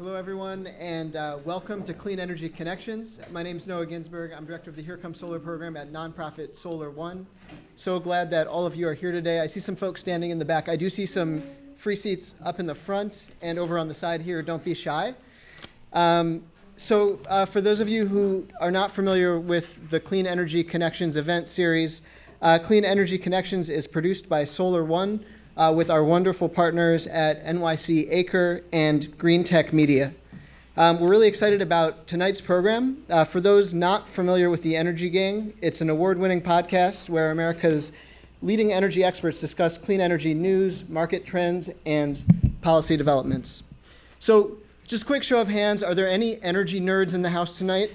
Hello, everyone, and welcome to Clean Energy Connections. My name is Noah Ginsberg. I'm director of the Here Comes Solar program at nonprofit Solar One. So glad that all of you are here today. I see some folks standing in the back. I do see some free seats up in the front and over on the side here. Don't be shy. For those of you who are not familiar with the Clean Energy Connections event series, Clean Energy Connections is produced by Solar One, with our wonderful partners at NYC Acre and Green Tech Media. We're really excited about tonight's program. For those not familiar with the Energy Gang, it's an award-winning podcast where America's leading energy experts discuss clean energy news, market trends, and policy developments. So just quick show of hands, are there any energy nerds in the house tonight?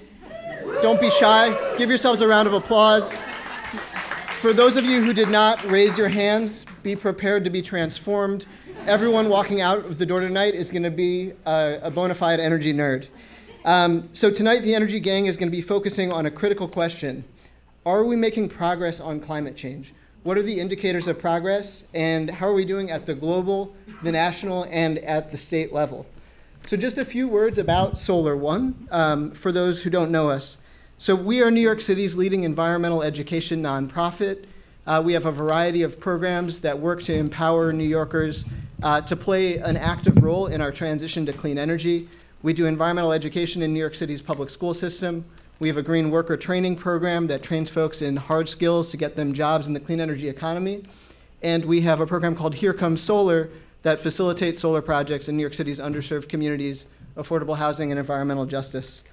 Don't be shy. Give yourselves a round of applause. For those of you who did not raise your hands, be prepared to be transformed. Everyone walking out of the door tonight is going to be a bona fide energy nerd. So tonight, the Energy Gang is going to be focusing on a critical question. Are we making progress on climate change? What are the indicators of progress, and how are we doing at the global, the national, and at the state level? So just a few words about Solar One, for those who don't know us. So we are New York City's leading environmental education nonprofit. We have a variety of programs that work to empower New Yorkers to play an active role in our transition to clean energy. We do environmental education in New York City's public school system. We have a green worker training program that trains folks in hard skills to get them jobs in the clean energy economy. And we have a program called Here Comes Solar that facilitates solar projects in New York City's underserved communities, affordable housing, and environmental justice.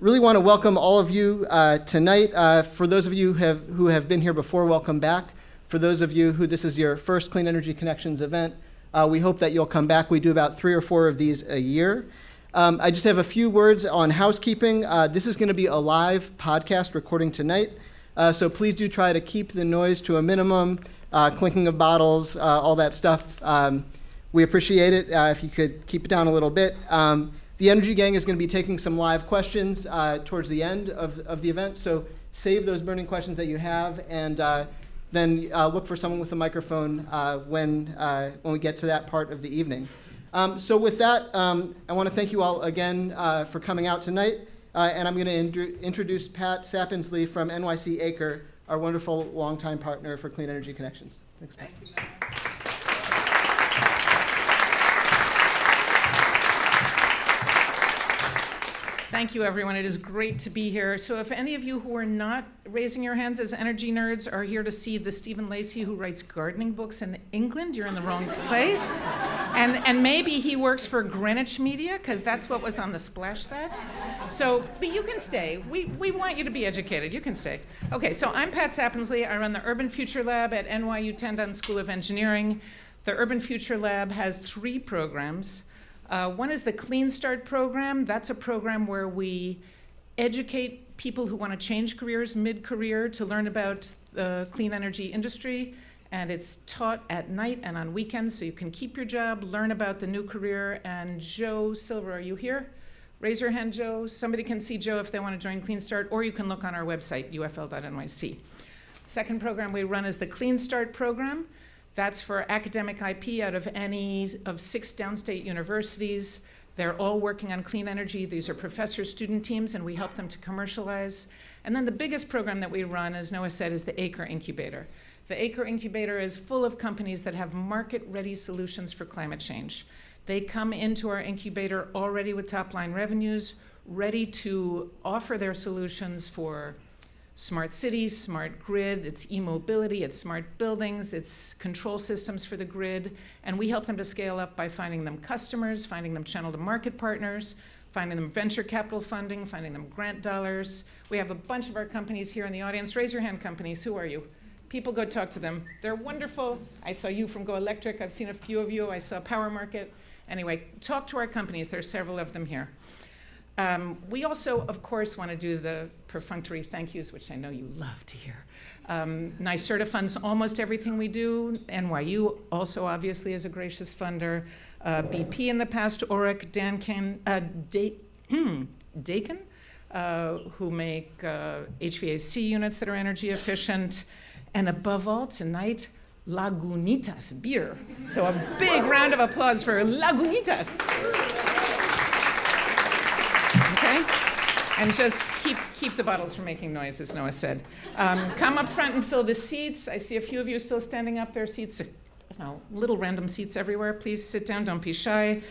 Really want to welcome all of you tonight. For those of you who have been here before, welcome back. For those of you who this is your first Clean Energy Connections event, we hope that you'll come back. We do about 3 or 4 of these a year. I just have a few words on housekeeping. This is going to be a live podcast recording tonight, so please do try to keep the noise to a minimum, clinking of bottles, all that stuff. We appreciate it if you could keep it down a little bit. The Energy Gang is going to be taking some live questions towards the end of the event, so save those burning questions that you have, and then look for someone with a microphone when we get to that part of the evening. So with that, I want to thank you all again for coming out tonight, and I'm going to introduce Pat Sappinsley from NYC Acre, our wonderful longtime partner for Clean Energy Connections. Thanks, Pat. Thank you. Thank you, everyone. It is great to be here. So if any of you who are not raising your hands as energy nerds are here to see the Stephen Lacey who writes gardening books in England, you're in the wrong place. And maybe he works for Greenwich Media, because that's what was on the splash that. So, but you can stay. We want you to be educated. You can stay. Okay, so I'm Pat Sappinsley. I run the Urban Future Lab at NYU Tandon School of Engineering. The Urban Future Lab has 3 programs. One is the Clean Start program. That's a program where we educate people who want to change careers mid-career to learn about the clean energy industry. And it's taught at night and on weekends, so you can keep your job, learn about the new career. And Joe Silver, are you here? Raise your hand, Joe. Somebody can see Joe if they want to join Clean Start, or you can look on our website, ufl.nyc. Second program we run is the Clean Start program. That's for academic IP out of any of 6 downstate universities. They're all working on clean energy. These are professor-student teams, and we help them to commercialize. And then the biggest program that we run, as Noah said, is the Acre Incubator. The Acre Incubator is full of companies that have market-ready solutions for climate change. They come into our incubator already with top-line revenues, ready to offer their solutions for smart cities, smart grid, it's e-mobility, it's smart buildings, it's control systems for the grid, and we help them to scale up by finding them customers, finding them channel to market partners, finding them venture capital funding, finding them grant dollars. We have a bunch of our companies here in the audience. Raise your hand, companies. Who are you? People, go talk to them. They're wonderful. I saw you from Go Electric. I've seen a few of you. I saw Power Market. Anyway, talk to our companies. There's several of them here. We also, of course, want to do the perfunctory thank yous, which I know you love to hear. NYSERDA funds almost everything we do. NYU also obviously is a gracious funder. BP in the past, Oric, Dakin, who make HVAC units that are energy efficient. And above all, tonight, Lagunitas beer. So a big round of applause for Lagunitas. Okay? And just keep the bottles from making noise, as Noah said. Come up front and fill the seats. I see a few of you still standing up there. Seats, little random seats everywhere. Please sit down, don't be shy.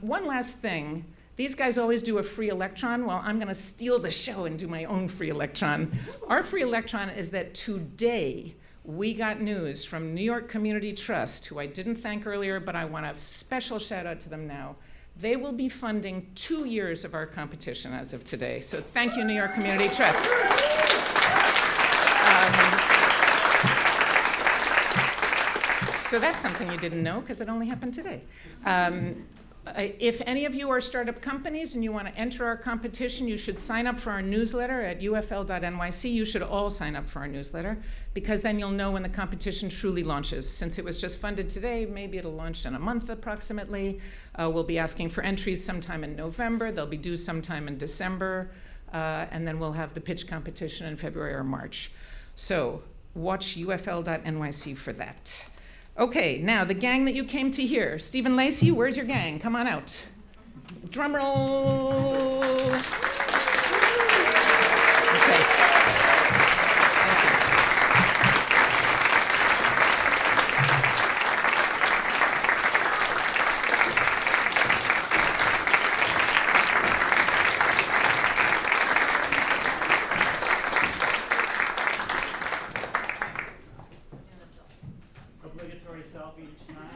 One last thing. These guys always do a free electron. Well, I'm going to steal the show and do my own free electron. Our free electron is that today we got news from New York Community Trust, who I didn't thank earlier, but I want a special shout out to them now. They will be funding 2 years of our competition as of today. So thank you, New York Community Trust. So that's something you didn't know, because it only happened today. If any of you are startup companies and you want to enter our competition, you should sign up for our newsletter at ufl.nyc. You should all sign up for our newsletter, because then you'll know when the competition truly launches. Since it was just funded today, maybe it'll launch in a month approximately. We'll be asking for entries sometime in November. They'll be due sometime in December. And then we'll have the pitch competition in February or March. So watch ufl.nyc for that. Okay, now the gang that you came to hear. Stephen Lacey, where's your gang? Come on out. Drum roll. Okay. Obligatory selfie each time.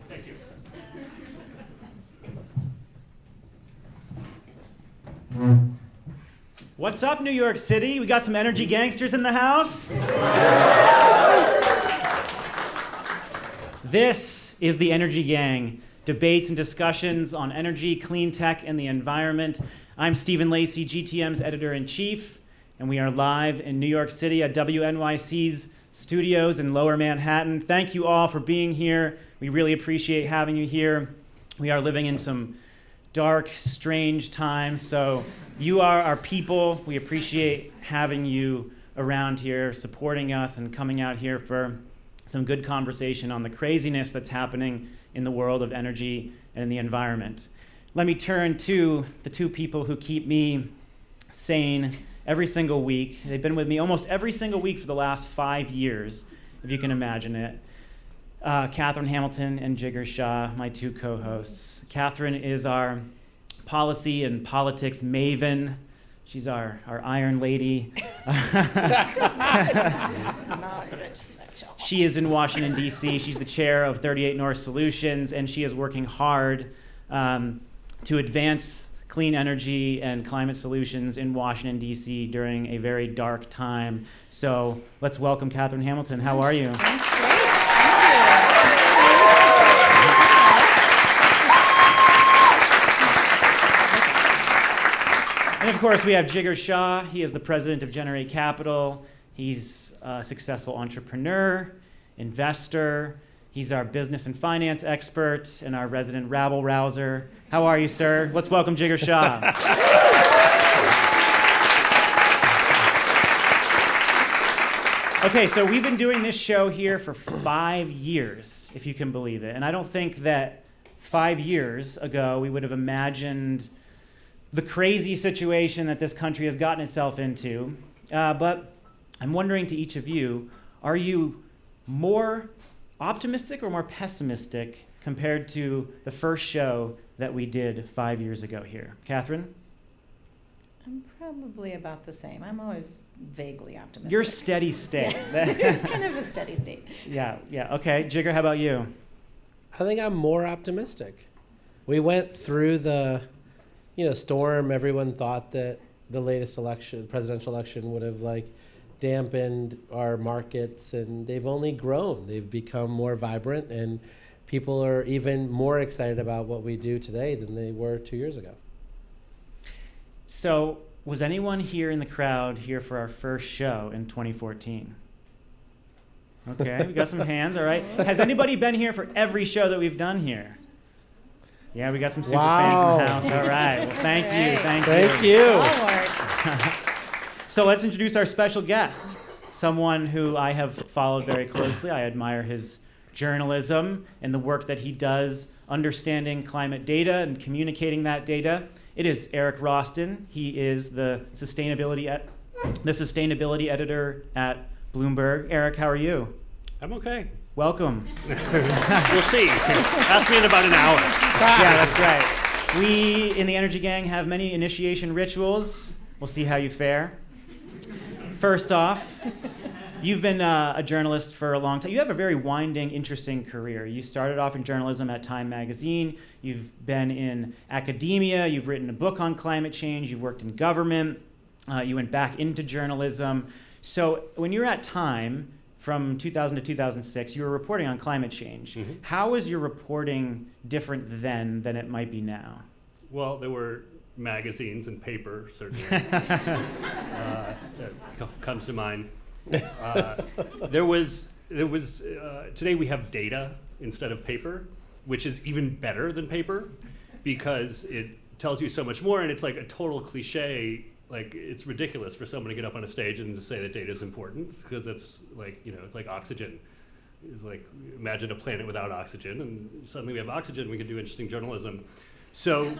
Thank you. What's up, New York City? We got some energy gangsters in the house. This is the Energy Gang. Debates and discussions on energy, clean tech, and the environment. I'm Stephen Lacey, GTM's editor-in-chief, and we are live in New York City at WNYC's studios in Lower Manhattan. Thank you all for being here. We really appreciate having you here. We are living in some dark, strange times, so you are our people. We appreciate having you around here, supporting us, and coming out here for some good conversation on the craziness that's happening in the world of energy and in the environment. Let me turn to the two people who keep me sane every single week. They've been with me almost every single week for the last 5 years, if you can imagine it. Catherine Hamilton and Jigar Shah, my two co-hosts. Catherine is our policy and politics maven. She's our Iron Lady. She is in Washington, D.C. She's the chair of 38 North Solutions, and she is working hard to advance clean energy and climate solutions in Washington, D.C. during a very dark time. So let's welcome Catherine Hamilton. How are you? And of course, we have Jigar Shah. He is the president of Generate Capital. He's a successful entrepreneur, investor. He's our business and finance expert and our resident rabble-rouser. How are you, sir? Let's welcome Jigar Shah. Okay, so we've been doing this show here for 5 years, if you can believe it. And I don't think that 5 years ago we would have imagined the crazy situation that this country has gotten itself into. But I'm wondering to each of you, are you more optimistic or more pessimistic compared to the first show that we did 5 years ago here? Catherine? I'm probably about the same. I'm always vaguely optimistic. You're steady state. Yeah. It's kind of a steady state. Yeah. Okay. Jigar, how about you? I think I'm more optimistic. We went through the, storm. Everyone thought that the latest presidential election would have dampened our markets, and they've only grown. They've become more vibrant, and people are even more excited about what we do today than they were 2 years ago. So, was anyone here in the crowd here for our first show in 2014? Okay, we got some hands, all right. Has anybody been here for every show that we've done here? Yeah, we got some super fans in the house. All right. Well, thank you. Thank you. Stalwarts. So let's introduce our special guest, someone who I have followed very closely. I admire his journalism and the work that he does understanding climate data and communicating that data. It is Eric Roston. He is the sustainability editor at Bloomberg. Eric, how are you? I'm okay. Welcome. We'll see. Ask me in about an hour. Yeah, that's right. We in the Energy Gang have many initiation rituals. We'll see how you fare. First off, you've been a journalist for a long time. You have a very winding, interesting career. You started off in journalism at Time magazine. You've been in academia. You've written a book on climate change. You've worked in government. You went back into journalism. So when you were at Time, from 2000 to 2006, you were reporting on climate change. Mm-hmm. How was your reporting different then than it might be now? Well, there were magazines and paper, certainly. That comes to mind. There was. Today we have data instead of paper, which is even better than paper because it tells you so much more, and it's like a total cliche. Like, it's ridiculous for someone to get up on a stage and to say that data is important because it's like, it's like oxygen. It's like, imagine a planet without oxygen, and suddenly we have oxygen, we can do interesting journalism. So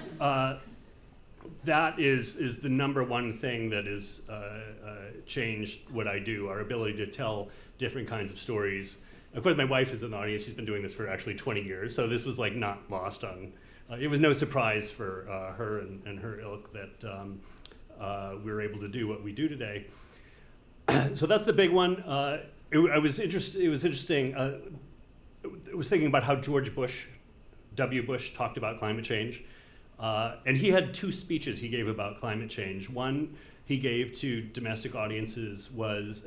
that is the number one thing that has changed what I do, our ability to tell different kinds of stories. Of course, my wife is in the audience. She's been doing this for actually 20 years, so this was like not lost on, it was no surprise for her and her ilk that we were able to do what we do today. So that's the big one. It was interesting. I was thinking about how George Bush, W. Bush, talked about climate change. And he had two speeches he gave about climate change. One he gave to domestic audiences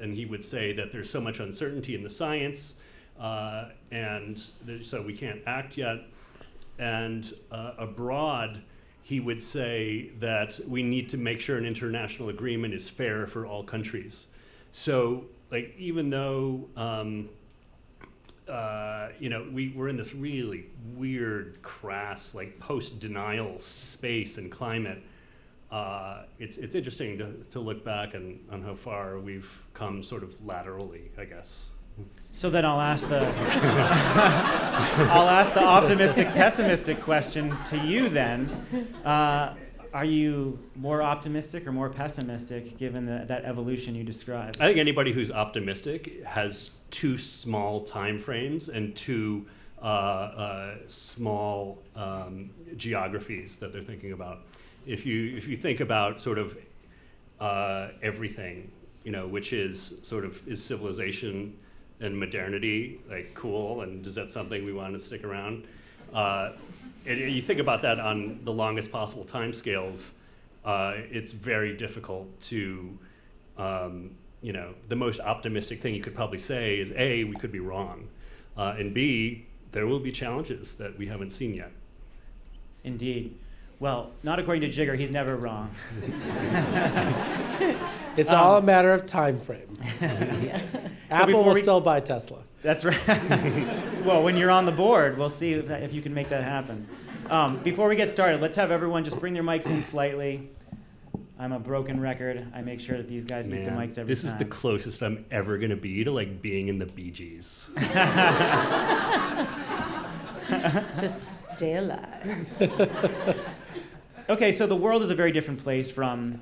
and he would say that there's so much uncertainty in the science, and so we can't act yet. And abroad, he would say that we need to make sure an international agreement is fair for all countries. So, like, even though we're in this really weird, crass, like post-denial space and climate, it's interesting to look back on how far we've come sort of laterally, I guess. So then I'll ask the optimistic, pessimistic question to you then. Are you more optimistic or more pessimistic given that evolution you described? I think anybody who's optimistic has too small time frames and too small geographies that they're thinking about. If you think about sort of everything, which is civilization and modernity, like, cool, and is that something we want to stick around? And you think about that on the longest possible time scales, it's very difficult to, the most optimistic thing you could probably say is A, we could be wrong, and B, there will be challenges that we haven't seen yet. Indeed. Well, not according to Jigger, he's never wrong. It's all a matter of time frame. Apple will still buy Tesla. That's right. Well, when you're on the board, we'll see if you can make that happen. Before we get started, let's have everyone just bring their mics in slightly. I'm a broken record. I make sure that these guys get the mics every time. This is the closest I'm ever going to be to, like, being in the Bee Gees. Just stay alive. Okay, so the world is a very different place from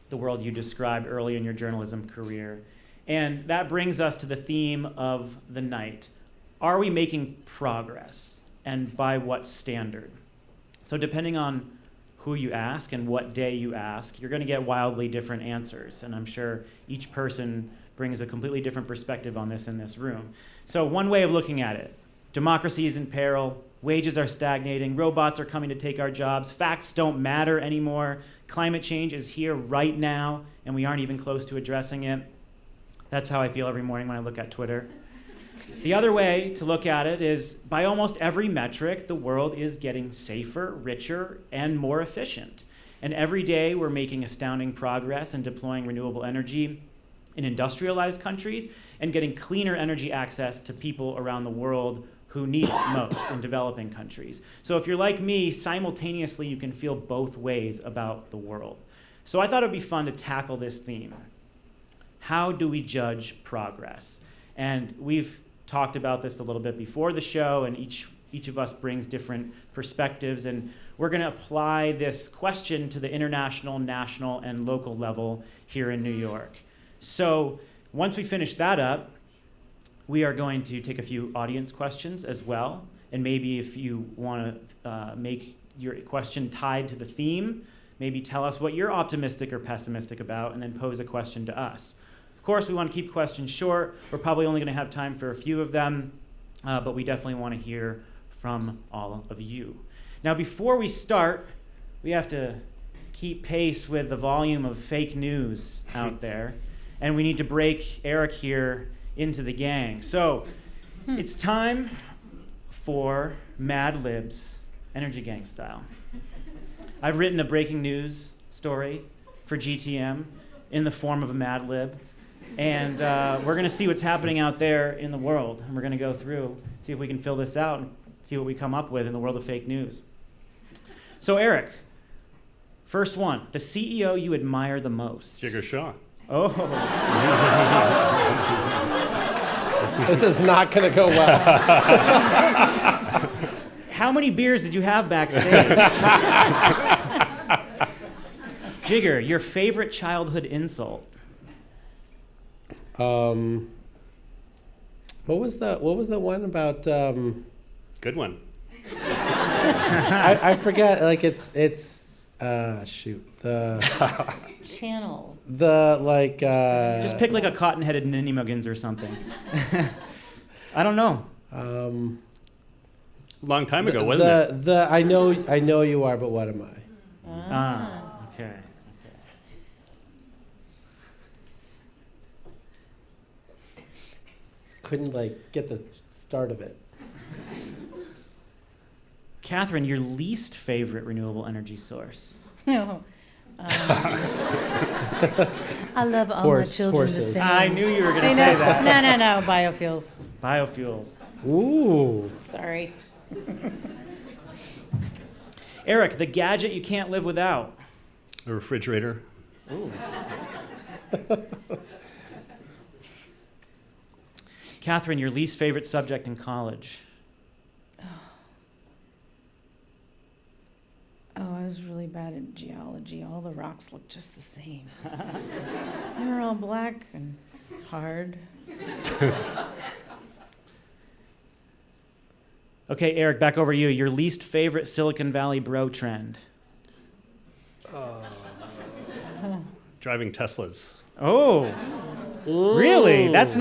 the world you described early in your journalism career. And that brings us to the theme of the night. Are we making progress? And by what standard? So depending on who you ask and what day you ask, you're going to get wildly different answers. And I'm sure each person brings a completely different perspective on this in this room. So one way of looking at it, democracy is in peril, wages are stagnating, robots are coming to take our jobs, facts don't matter anymore, climate change is here right now, and we aren't even close to addressing it. That's how I feel every morning when I look at Twitter. The other way to look at it is, by almost every metric, the world is getting safer, richer, and more efficient. And every day we're making astounding progress in deploying renewable energy in industrialized countries and getting cleaner energy access to people around the world who need it most in developing countries. So if you're like me, simultaneously you can feel both ways about the world. So I thought it would be fun to tackle this theme. How do we judge progress? And we've talked about this a little bit before the show, and each of us brings different perspectives, and we're going to apply this question to the international, national, and local level here in New York. So once we finish that up, we are going to take a few audience questions as well, and maybe if you want to make your question tied to the theme, maybe tell us what you're optimistic or pessimistic about, and then pose a question to us. Of course, we want to keep questions short. We're probably only going to have time for a few of them, but we definitely want to hear from all of you. Now, before we start, we have to keep pace with the volume of fake news out there, and we need to break Eric here into the gang. So it's time for Mad Libs, Energy Gang style. I've written a breaking news story for GTM in the form of a Mad Lib, and we're going to see what's happening out there in the world, and we're going to go through, see if we can fill this out and see what we come up with in the world of fake news. So Eric, first one, the CEO you admire the most. Jigger Shaw. Oh. This is not going to go well. How many beers did you have backstage? Jigger, your favorite childhood insult. What was the one about? Good one. I forget. Like it's shoot Channel. Just pick like a cotton-headed Ninny Muggins or something. I don't know. Long time ago, wasn't it? I know you are, but what am I? Okay. Couldn't get the start of it. Catherine, your least favorite renewable energy source. No. I love all my children horses. the same. I knew you were going to I say know. that. No. Biofuels. Biofuels. Ooh. Sorry. Eric, the gadget you can't live without. A refrigerator. Ooh. Catherine, your least favorite subject in college. Oh, I was really bad at geology. All the rocks look just the same. They were all black and hard. Okay, Eric, back over to you. Your least favorite Silicon Valley bro trend. Driving Teslas. Oh, really? This is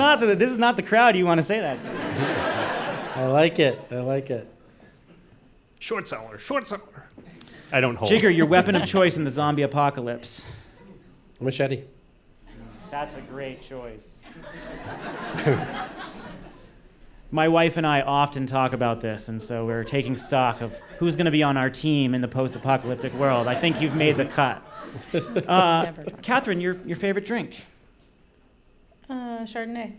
not the crowd you want to say that to. I like it. Short seller. I don't hold. Jigger, your weapon of choice in the zombie apocalypse. Machete. That's a great choice. My wife and I often talk about this, and so we're taking stock of who's going to be on our team in the post-apocalyptic world. I think you've made the cut. Catherine, your favorite drink? Chardonnay.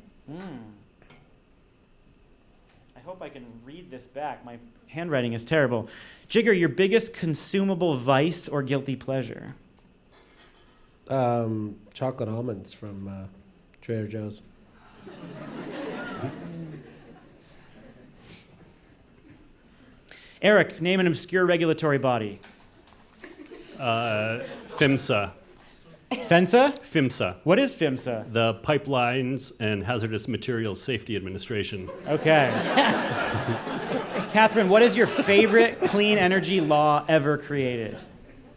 I hope I can read this back. My handwriting is terrible. Jigger, your biggest consumable vice or guilty pleasure? Chocolate almonds from Trader Joe's. Eric, name an obscure regulatory body. PHMSA. PHMSA? What is PHMSA? The Pipelines and Hazardous Materials Safety Administration. Okay. Catherine, what is your favorite clean energy law ever created?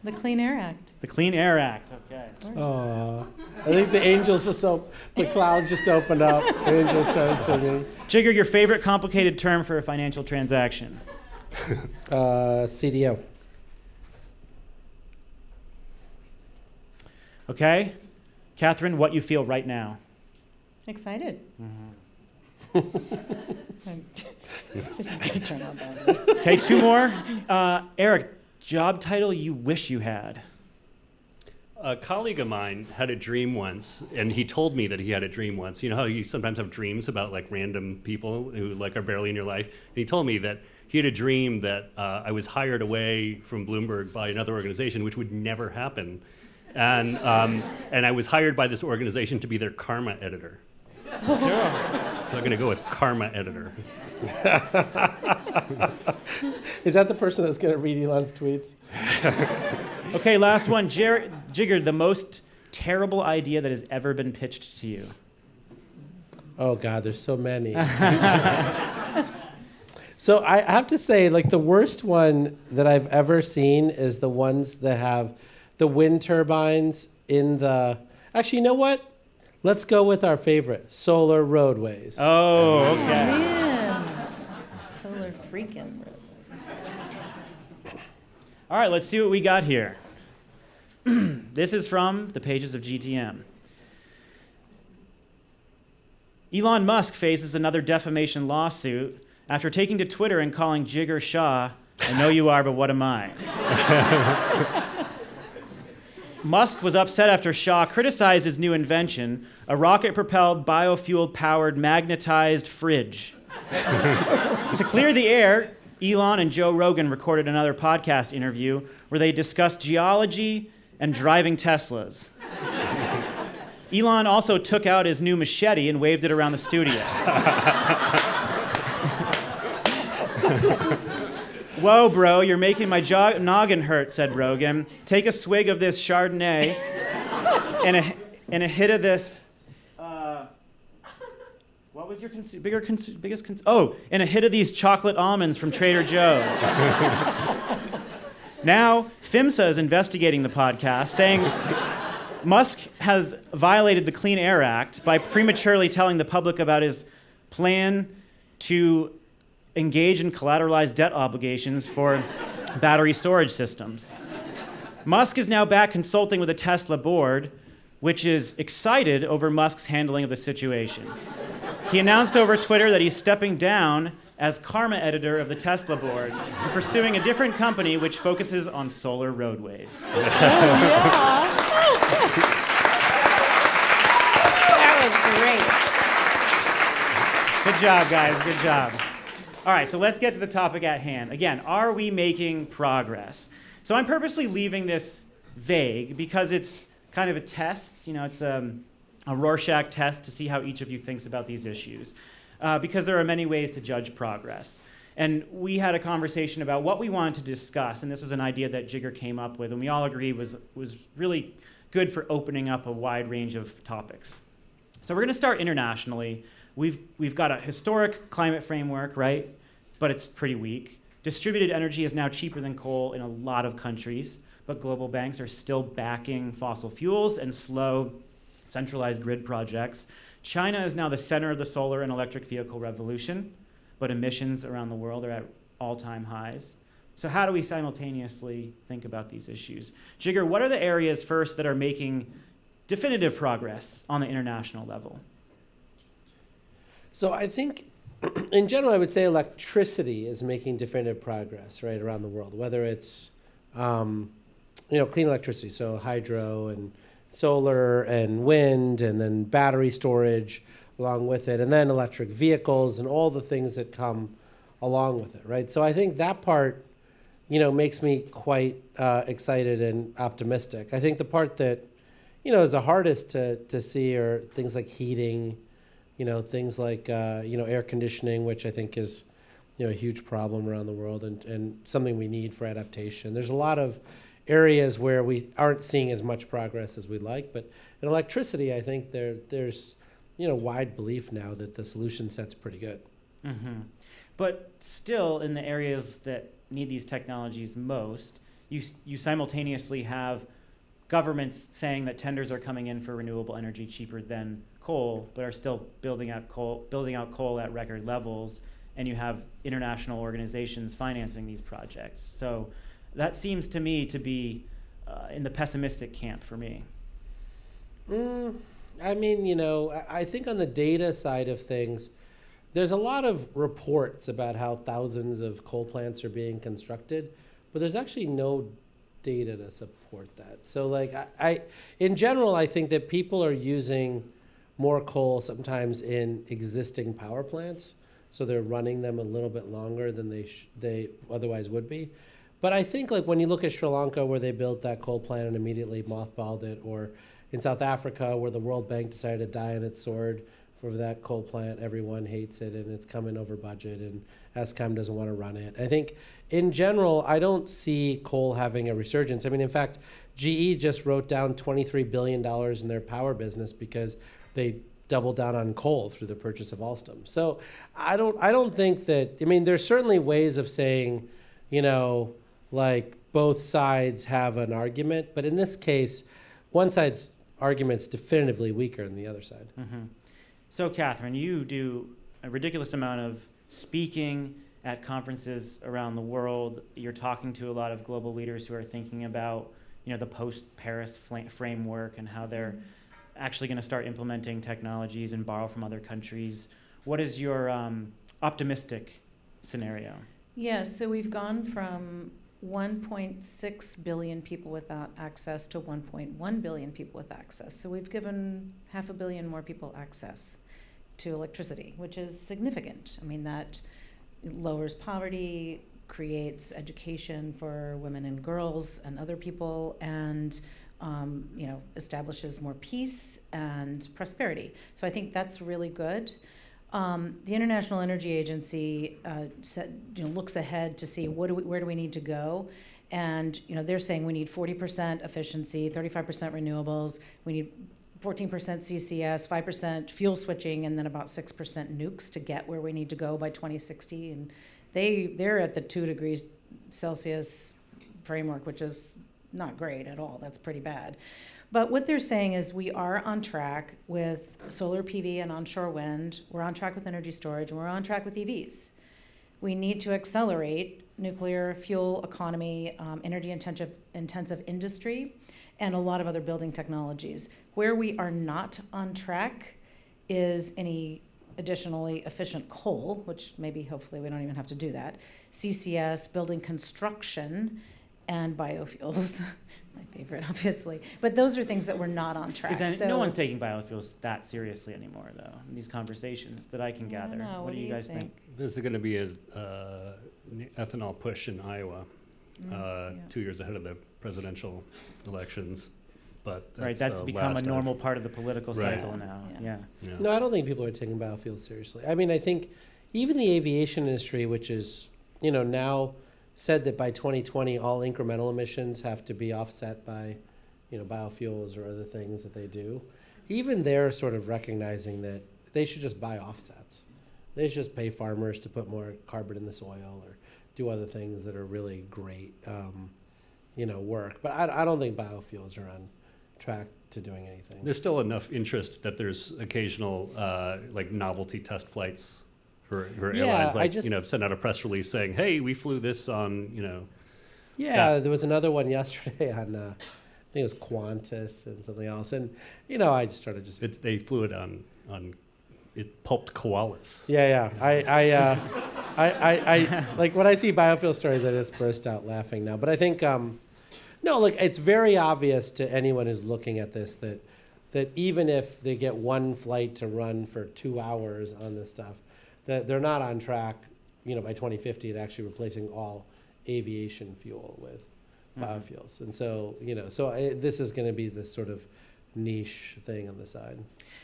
The Clean Air Act. The Clean Air Act. Okay. Oh, I think the angels the clouds just opened up. The angels started singing. Jigger, your favorite complicated term for a financial transaction? CDO. Okay. Catherine, what you feel right now? Excited. This is going to turn out badly. Okay, two more. Eric, job title you wish you had. A colleague of mine had a dream once, and he told me that he had a dream once. You know how you sometimes have dreams about random people who are barely in your life? And he told me that he had a dream that I was hired away from Bloomberg by another organization, which would never happen. And I was hired by this organization to be their karma editor. So I'm going to go with karma editor. Is that the person that's going to read Elon's tweets? Okay, last one. Jigger, the most terrible idea that has ever been pitched to you. Oh, God, there's so many. So I have to say, like, the worst one that I've ever seen is the ones that have the wind turbines in the... Actually, you know what? Let's go with our favorite, solar roadways. Oh, okay. Man, solar freaking roads. All right, let's see what we got here. This is from the pages of GTM. Elon Musk faces another defamation lawsuit after taking to Twitter and calling Jigger Shah, "I know you are, but what am I?" Musk was upset after Shah criticized his new invention, a rocket-propelled, biofuel-powered, magnetized fridge. To clear the air, Elon and Joe Rogan recorded another podcast interview where they discussed geology and driving Teslas. Elon also took out his new machete and waved it around the studio. "Whoa, bro, you're making my noggin hurt," said Rogan. "Take a swig of this Chardonnay and a hit of this... what was your biggest... Oh, and a hit of these chocolate almonds from Trader Joe's." Now, PHMSA is investigating the podcast, saying Musk has violated the Clean Air Act by prematurely telling the public about his plan to engage in collateralized debt obligations for battery storage systems. Musk is now back consulting with the Tesla board, which is excited over Musk's handling of the situation. He announced over Twitter that he's stepping down as karma editor of the Tesla board and pursuing a different company which focuses on solar roadways. That was great. Good job, guys. Good job. All right, so let's get to the topic at hand. Again, are we making progress? So I'm purposely leaving this vague because it's kind of a test. You know, it's a Rorschach test to see how each of you thinks about these issues. Because there are many ways to judge progress. And we had a conversation about what we wanted to discuss, and this was an idea that Jigger came up with, and we all agreed was really good for opening up a wide range of topics. So we're going to start internationally. We've got a historic climate framework, right? But it's pretty weak. Distributed energy is now cheaper than coal in a lot of countries, but global banks are still backing fossil fuels and slow centralized grid projects. China is now the center of the solar and electric vehicle revolution, but emissions around the world are at all-time highs. So how do we simultaneously think about these issues? Jigger, what are the areas first that are making definitive progress on the international level? So I think, in general, I would say electricity is making definitive progress, right, around the world, whether it's, clean electricity, so hydro and solar and wind, and then battery storage along with it, and then electric vehicles and all the things that come along with it, right? So I think that part, makes me quite excited and optimistic. I think the part that, is the hardest to see are things like heating, things like, air conditioning, which I think is, a huge problem around the world and something we need for adaptation. There's a lot of areas where we aren't seeing as much progress as we'd like, but in electricity, I think there's wide belief now that the solution set's pretty good. Mm-hmm. But still, in the areas that need these technologies most, you simultaneously have governments saying that tenders are coming in for renewable energy cheaper than coal, but are still building out coal at record levels, and you have international organizations financing these projects. So that seems to me to be in the pessimistic camp for me. I think on the data side of things, there's a lot of reports about how thousands of coal plants are being constructed, but there's actually no data to support that. So in general, I think that people are using more coal sometimes in existing power plants, so they're running them a little bit longer than they otherwise would be. But I think like when you look at Sri Lanka, where they built that coal plant and immediately mothballed it, or in South Africa, where the World Bank decided to die on its sword for that coal plant, everyone hates it and it's coming over budget, and Eskom doesn't want to run it. I think in general, I don't see coal having a resurgence. I mean, in fact, GE just wrote down $23 billion in their power business because they doubled down on coal through the purchase of Alstom. So I don't think that, I mean, there's certainly ways of saying, you know, like both sides have an argument, but in this case, one side's argument's definitively weaker than the other side. Mm-hmm. So, Catherine, you do a ridiculous amount of speaking at conferences around the world. You're talking to a lot of global leaders who are thinking about, you know, the post-Paris framework and how they're actually going to start implementing technologies and borrow from other countries. What is your optimistic scenario? Yeah, so we've gone from 1.6 billion people without access to 1.1 billion people with access. So we've given 500 million more people access to electricity, which is significant. I mean, that lowers poverty, creates education for women and girls and other people, and you know, establishes more peace and prosperity. So I think that's really good. The International Energy Agency looks ahead to see where do we need to go, and you know, they're saying we need 40% efficiency, 35% renewables, we need 14% CCS, 5% fuel switching, and then about 6% nukes to get where we need to go by 2060. And they're at the 2 degrees Celsius framework, which is not great at all. That's pretty bad. But what they're saying is we are on track with solar PV and onshore wind. We're on track with energy storage, and we're on track with EVs. We need to accelerate nuclear fuel economy, energy intensive industry, and a lot of other building technologies. Where we are not on track is any additionally efficient coal, which maybe hopefully we don't even have to do that, CCS, building construction, and biofuels. My favorite, obviously. But those are things that we're not on track. No one's taking biofuels that seriously anymore, though, in these conversations that I can gather. What do you guys think? There's going to be an ethanol push in Iowa 2 years ahead of the presidential elections. But that's become a normal part of the political cycle now. Yeah. No, I don't think people are taking biofuels seriously. I mean, I think even the aviation industry, which is, you know, now said that by 2020 all incremental emissions have to be offset by, you know, biofuels or other things that they do. Even they're sort of recognizing that they should just buy offsets. They should just pay farmers to put more carbon in the soil or do other things that are really great, you know, work. But I don't think biofuels are on track to doing anything. There's still enough interest that there's occasional like novelty test flights for airlines, like send out a press release saying, "Hey, we flew this on," you know. Yeah, there was another one yesterday on I think it was Qantas and something else, and you know, I just started they flew it on it pulped koalas. Yeah. I like when I see biofuel stories, I just burst out laughing now. But I think no, like it's very obvious to anyone who's looking at this that even if they get one flight to run for 2 hours on this stuff, that they're not on track, you know, by 2050 at actually replacing all aviation fuel with biofuels. And so, you know, this is going to be this sort of niche thing on the side.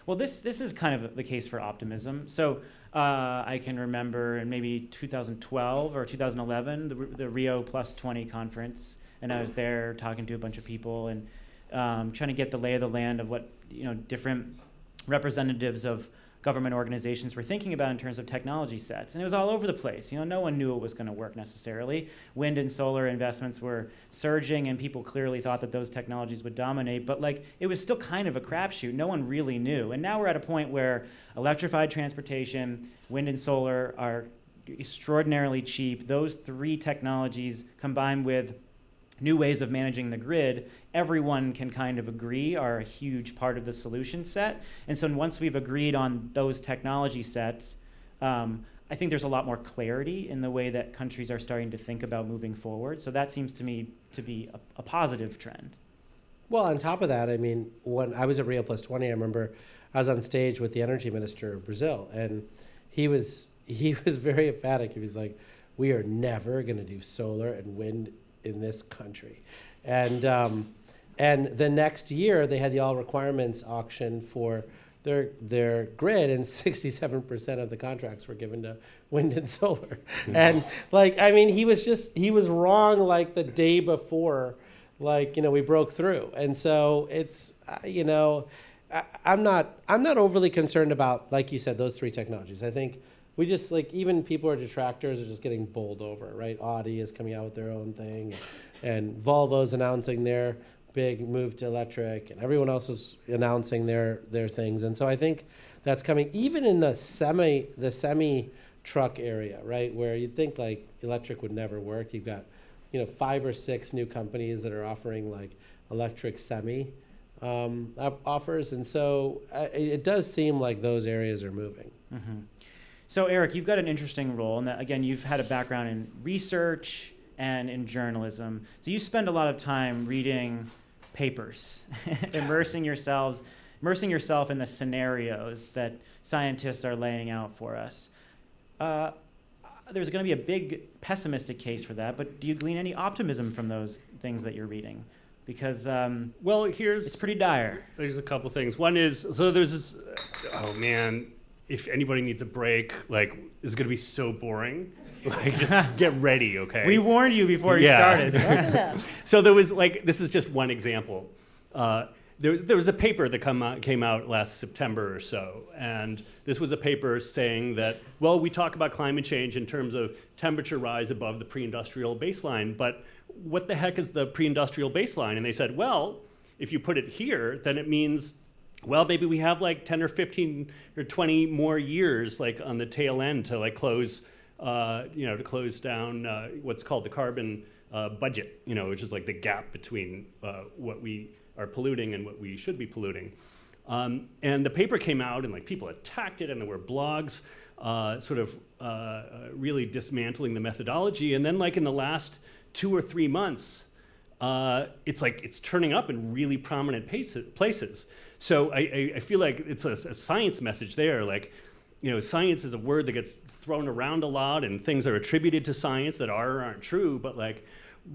Well, this is kind of the case for optimism. So I can remember in maybe 2012 or 2011, the Rio Plus 20 conference, and I was there talking to a bunch of people and trying to get the lay of the land of what, you know, different representatives of government organizations were thinking about in terms of technology sets. And it was all over the place. You know, no one knew it was going to work necessarily. Wind and solar investments were surging, and people clearly thought that those technologies would dominate. But, like, it was still kind of a crapshoot. No one really knew. And now we're at a point where electrified transportation, wind and solar are extraordinarily cheap. Those three technologies combined with new ways of managing the grid, everyone can kind of agree are a huge part of the solution set. And so once we've agreed on those technology sets, I think there's a lot more clarity in the way that countries are starting to think about moving forward. So that seems to me to be a positive trend. Well, on top of that, I mean, when I was at Rio Plus 20, I remember I was on stage with the energy minister of Brazil, and he was very emphatic. He was like, "We are never going to do solar and wind in this country. And the next year, they had the all requirements auction for their grid, and 67% of the contracts were given to wind and solar. And he was wrong like the day before, we broke through. And so it's, I'm not overly concerned about, like you said, those three technologies. I think we just even people who are detractors are just getting bowled over, right? Audi is coming out with their own thing, and Volvo's announcing their big move to electric, and everyone else is announcing their things. And so I think that's coming even in the semi truck area, right? Where you'd think electric would never work. You've got, 5 or 6 new companies that are offering electric semi offers. And so it does seem like those areas are moving. Mm-hmm. So Eric, you've got an interesting role, and again, you've had a background in research and in journalism. So you spend a lot of time reading papers, immersing yourself in the scenarios that scientists are laying out for us. There's going to be a big pessimistic case for that, but do you glean any optimism from those things that you're reading? Because it's pretty dire. There's a couple things. One is, so there's this, oh man, if anybody needs a break, it's going to be so boring. Just get ready, okay? We warned you before you started. So there was this is just one example. There was a paper that came out last September or so, and this was a paper saying that, well, we talk about climate change in terms of temperature rise above the pre-industrial baseline, but what the heck is the pre-industrial baseline? And they said, well, if you put it here, then it means, well, maybe we have 10 or 15 or 20 more years on the tail end to close to close down what's called the carbon budget, which is the gap between what we are polluting and what we should be polluting. And the paper came out, and people attacked it, and there were blogs really dismantling the methodology. And then in the last 2 or 3 months, it's turning up in really prominent places. So I feel like it's a science message there. Science is a word that gets thrown around a lot, and things are attributed to science that are or aren't true. But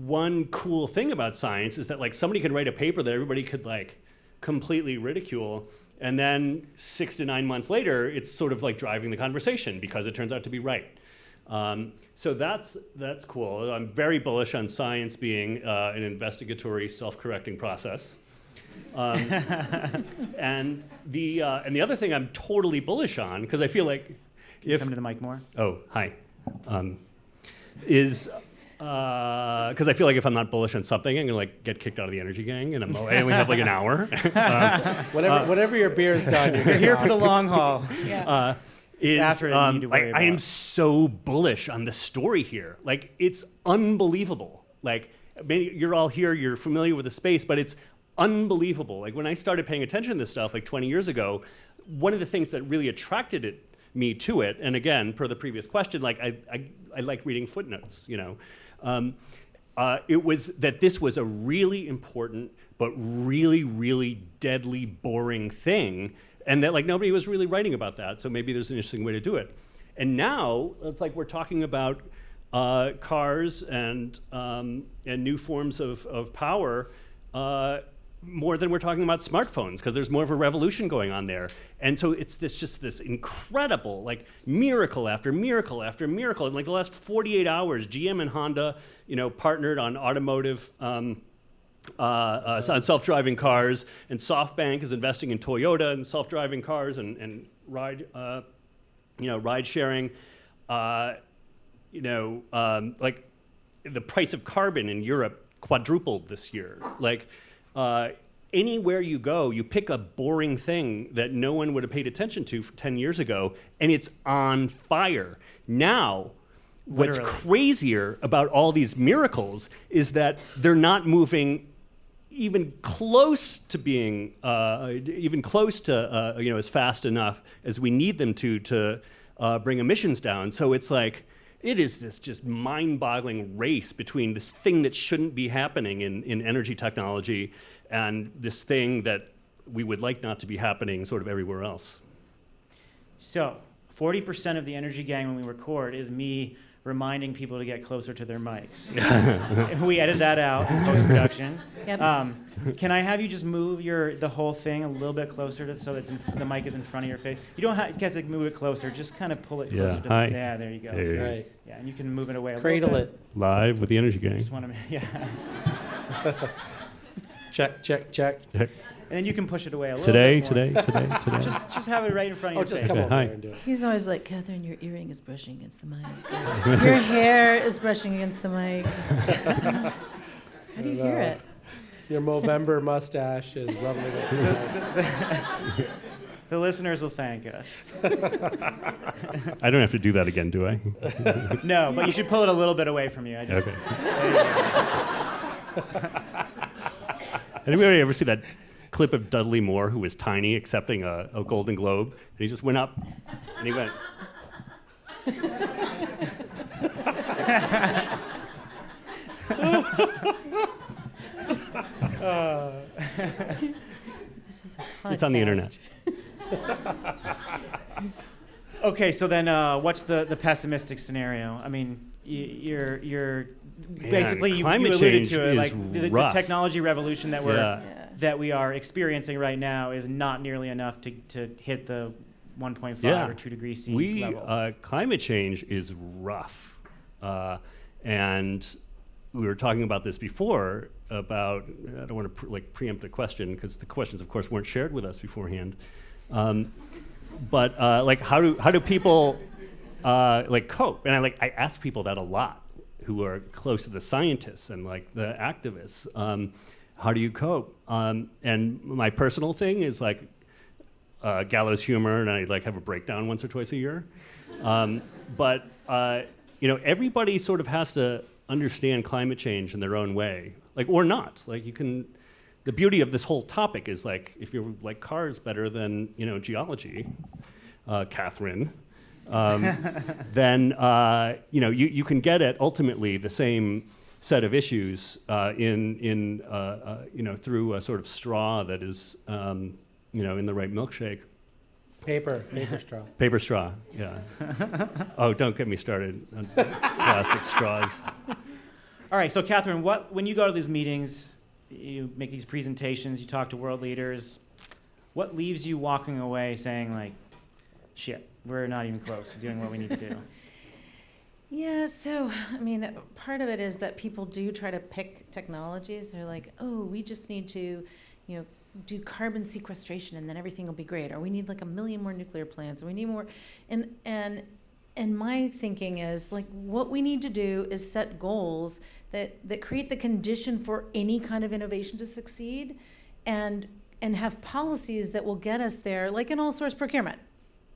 one cool thing about science is that somebody could write a paper that everybody could completely ridicule, and then 6 to 9 months later, it's sort of driving the conversation because it turns out to be right. So that's cool. I'm very bullish on science being an investigatory, self-correcting process. And the other thing I'm totally bullish on, because I feel like come to the mic more. Oh, hi. Is because I feel like if I'm not bullish on something, I'm gonna get kicked out of the energy gang, and I only have an hour. Whatever your beer's done, you're here for the long haul. Yeah. I am so bullish on the story here. It's unbelievable. Maybe you're all here, you're familiar with the space, but it's unbelievable. When I started paying attention to this stuff 20 years ago, one of the things that really attracted me to it, and again, per the previous question, I like reading footnotes, it was that this was a really important but really, really deadly boring thing, and that nobody was really writing about that, so maybe there's an interesting way to do it. And now, it's we're talking about cars and new forms of power, more than we're talking about smartphones, because there's more of a revolution going on there. And so it's this incredible miracle after miracle after miracle. In the last 48 hours, GM and Honda, partnered on automotive, on self-driving cars, and SoftBank is investing in Toyota and self-driving cars and ride sharing. The price of carbon in Europe quadrupled this year. Anywhere you go, you pick a boring thing that no one would have paid attention to 10 years ago, and it's on fire. Now, what's crazier about all these miracles is that they're not moving even close to being, as fast enough as we need them to bring emissions down. So it's it is this just mind-boggling race between this thing that shouldn't be happening in energy technology and this thing that we would like not to be happening sort of everywhere else. So 40% of the energy gang when we record is me reminding people to get closer to their mics. We edit that out. It's post-production. Yep. Can I have you just move the whole thing a little bit closer so that the mic is in front of your face? You don't have to move it closer. Just kind of pull it closer to hi. Yeah, there you go. Hey. Right. Yeah, and you can move it away a Cradle little bit. it. Live with the Energy Gang. Just want to, yeah. Check, check, check. And then you can push it away a little bit more. Today. Just have it right in front of Oh, your just face. come Okay, over hi. there and do it. He's always like, Catherine, your earring is brushing against the mic. Your hair is brushing against the mic. How do you hear it? Your Movember mustache is rubbing against the mic. The listeners will thank us. I don't have to do that again, do I? No, but you should pull it a little bit away from you. Okay. Anybody ever see that clip of Dudley Moore, who was tiny, accepting a Golden Globe, and he just went up and he went. This is a podcast. It's on the internet. Okay, so then what's the pessimistic scenario? I mean, you're basically you climate alluded change to it, is like the rough. technology revolution that Yeah. that we are experiencing right now is not nearly enough to hit the 1.5 or 2 degrees C level. Climate change is rough, and we were talking about this before. About I don't want to preempt a question because the questions, of course, weren't shared with us beforehand. But how do people cope? And I ask people that a lot who are close to the scientists and the activists. How do you cope? And my personal thing is gallows humor, and I have a breakdown once or twice a year. But everybody sort of has to understand climate change in their own way, or not. You can. The beauty of this whole topic is if you like cars better than geology, Catherine, then you can get at ultimately the same set of issues through a sort of straw that is in the right milkshake. Paper straw. Paper straw, yeah. Oh, don't get me started on plastic straws. All right, so Catherine, when you go to these meetings, you make these presentations, you talk to world leaders, what leaves you walking away saying shit, we're not even close to doing what we need to do? Yeah, so, part of it is that people do try to pick technologies. They're like, oh, we just need to, do carbon sequestration and then everything will be great. Or we need 1 million more nuclear plants. Or we need more. And my thinking is what we need to do is set goals that create the condition for any kind of innovation to succeed and have policies that will get us there, like an all-source procurement.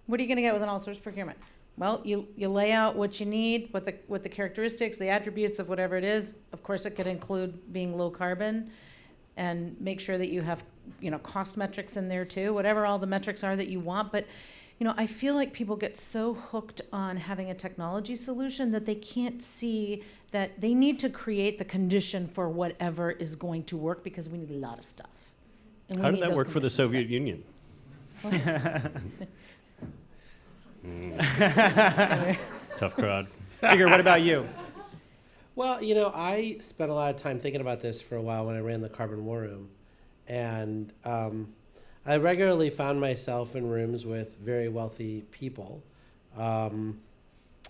What are you going to get with an all-source procurement? Well, you lay out what you need, what the characteristics, the attributes of whatever it is. Of course, it could include being low carbon, and make sure that you have cost metrics in there too, whatever all the metrics are that you want. But I feel like people get so hooked on having a technology solution that they can't see that they need to create the condition for whatever is going to work, because we need a lot of stuff. And we How need did that those work for the conditions Soviet set. Union? Tough crowd. Tigger, what about you? Well, I spent a lot of time thinking about this for a while when I ran the Carbon War Room. And I regularly found myself in rooms with very wealthy people that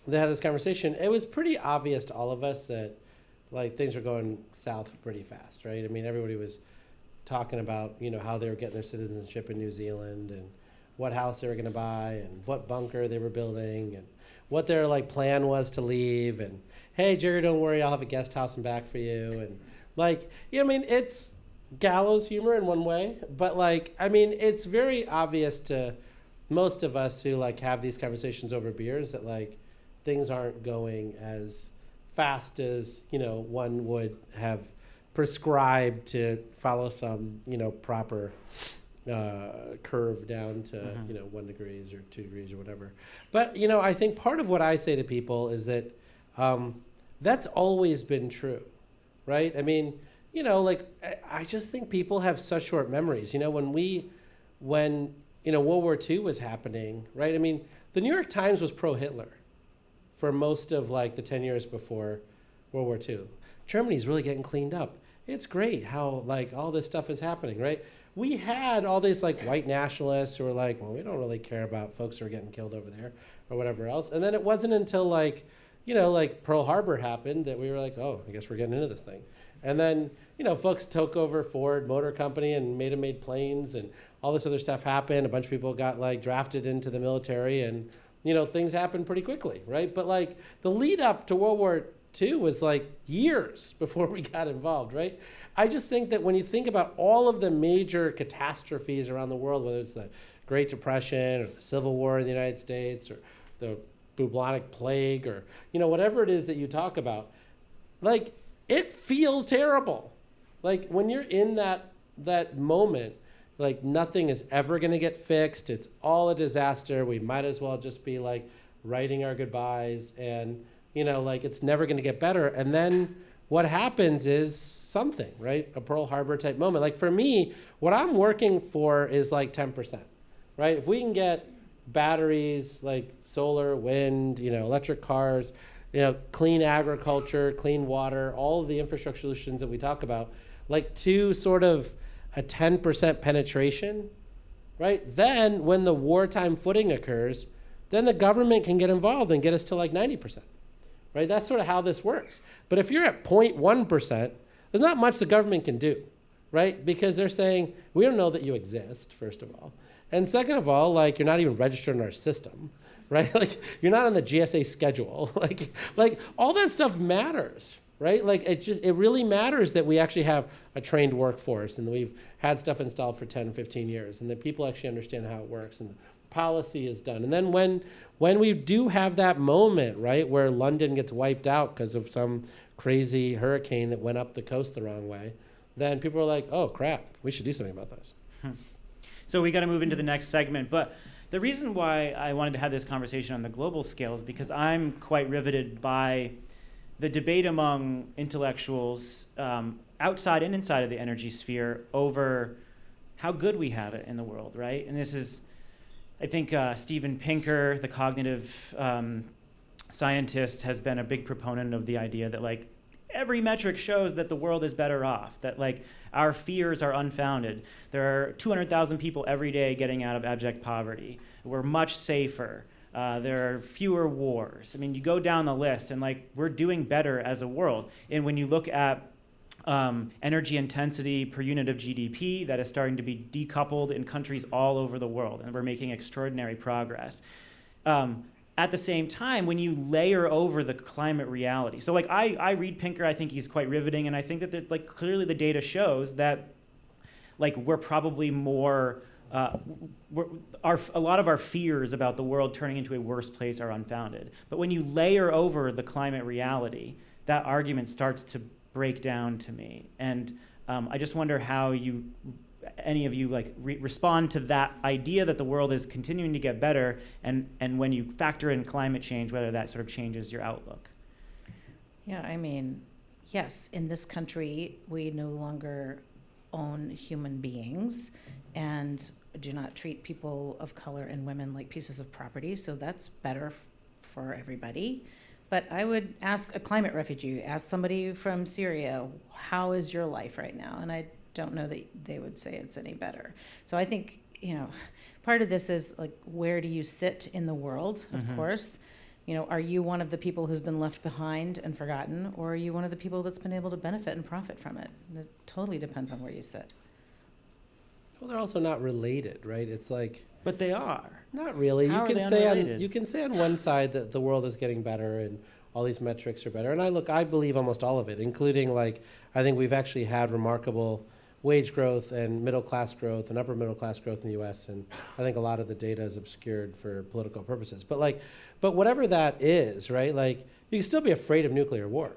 had this conversation. It was pretty obvious to all of us that things were going south pretty fast, right? Everybody was talking about, how they were getting their citizenship in New Zealand and what house they were going to buy and what bunker they were building and what their plan was to leave. And, hey, Jerry, don't worry, I'll have a guest house and back for you. And it's gallows humor in one way, but it's very obvious to most of us who have these conversations over beers that things aren't going as fast as one would have prescribed to follow some proper curve down to 1 degree or 2 degrees or whatever. But I think part of what I say to people is that that's always been true, right? I just think people have such short memories. When World War II was happening, right? The New York Times was pro-Hitler for most of like the 10 years before World War II. Germany's really getting cleaned up. It's great how like all this stuff is happening, right? We had all these like white nationalists who were like, well, we don't really care about folks who are getting killed over there or whatever else. And then it wasn't until like, like Pearl Harbor happened that we were like, oh, I guess we're getting into this thing. And then, folks took over Ford Motor Company and made planes and all this other stuff happened. A bunch of people got like drafted into the military and, things happened pretty quickly, right? But like the lead up to World War II was like years before we got involved, right? I just think that when you think about all of the major catastrophes around the world, whether it's the Great Depression or the Civil War in the United States or the bubonic plague or, whatever it is that you talk about, like it feels terrible. Like when you're in that moment, like nothing is ever going to get fixed. It's all a disaster. We might as well just be like writing our goodbyes and, like it's never going to get better. And then what happens is something, right? A Pearl Harbor type moment. Like for me, what I'm working for is like 10%, right? If we can get batteries, like solar, wind, electric cars, clean agriculture, clean water, all of the infrastructure solutions that we talk about, like to sort of a 10% penetration, right? Then when the wartime footing occurs, then the government can get involved and get us to like 90%, right? That's sort of how this works. But if you're at 0.1%, there's not much the government can do, right? Because they're saying, we don't know that you exist, first of all. And second of all, like you're not even registered in our system, right? Like you're not on the GSA schedule. like all that stuff matters, right? Like it really matters that we actually have a trained workforce and that we've had stuff installed for 10, 15 years and that people actually understand how it works and the policy is done. And then when we do have that moment, right, where London gets wiped out because of some crazy hurricane that went up the coast the wrong way, then people are like, oh crap, we should do something about this. So we got to move into the next segment. But the reason why I wanted to have this conversation on the global scale is because I'm quite riveted by the debate among intellectuals outside and inside of the energy sphere over how good we have it in the world, right? And this is, I think Steven Pinker, the cognitive scientist, has been a big proponent of the idea that like every metric shows that the world is better off, that like our fears are unfounded. There are 200,000 people every day getting out of abject poverty. We're much safer. There are fewer wars. I mean, you go down the list and like we're doing better as a world. And when you look at energy intensity per unit of GDP, that is starting to be decoupled in countries all over the world, and we're making extraordinary progress. At the same time, when you layer over the climate reality, so like I read Pinker, I think he's quite riveting, and I think that like clearly the data shows that like we're probably more, a lot of our fears about the world turning into a worse place are unfounded. But when you layer over the climate reality, that argument starts to break down to me. And I just wonder how any of you like respond to that idea that the world is continuing to get better, and when you factor in climate change, whether that sort of changes your outlook. Yeah, I mean, yes, in this country, we no longer own human beings and do not treat people of color and women like pieces of property, so that's better for everybody. But I would ask a climate refugee, ask somebody from Syria, how is your life right now? And I don't know that they would say it's any better. So I think, part of this is like, where do you sit in the world, of course? Are you one of the people who's been left behind and forgotten, or are you one of the people that's been able to benefit and profit from it? And it totally depends on where you sit. Well, they're also not related, right? It's like, But they are. not really. How You are can they say unrelated? you can say on one side that the world is getting better and all these metrics are better. And I believe almost all of it, including like, I think we've actually had remarkable wage growth and middle class growth and upper middle class growth in the US. And I think a lot of the data is obscured for political purposes. But whatever that is, right? Like you can still be afraid of nuclear war,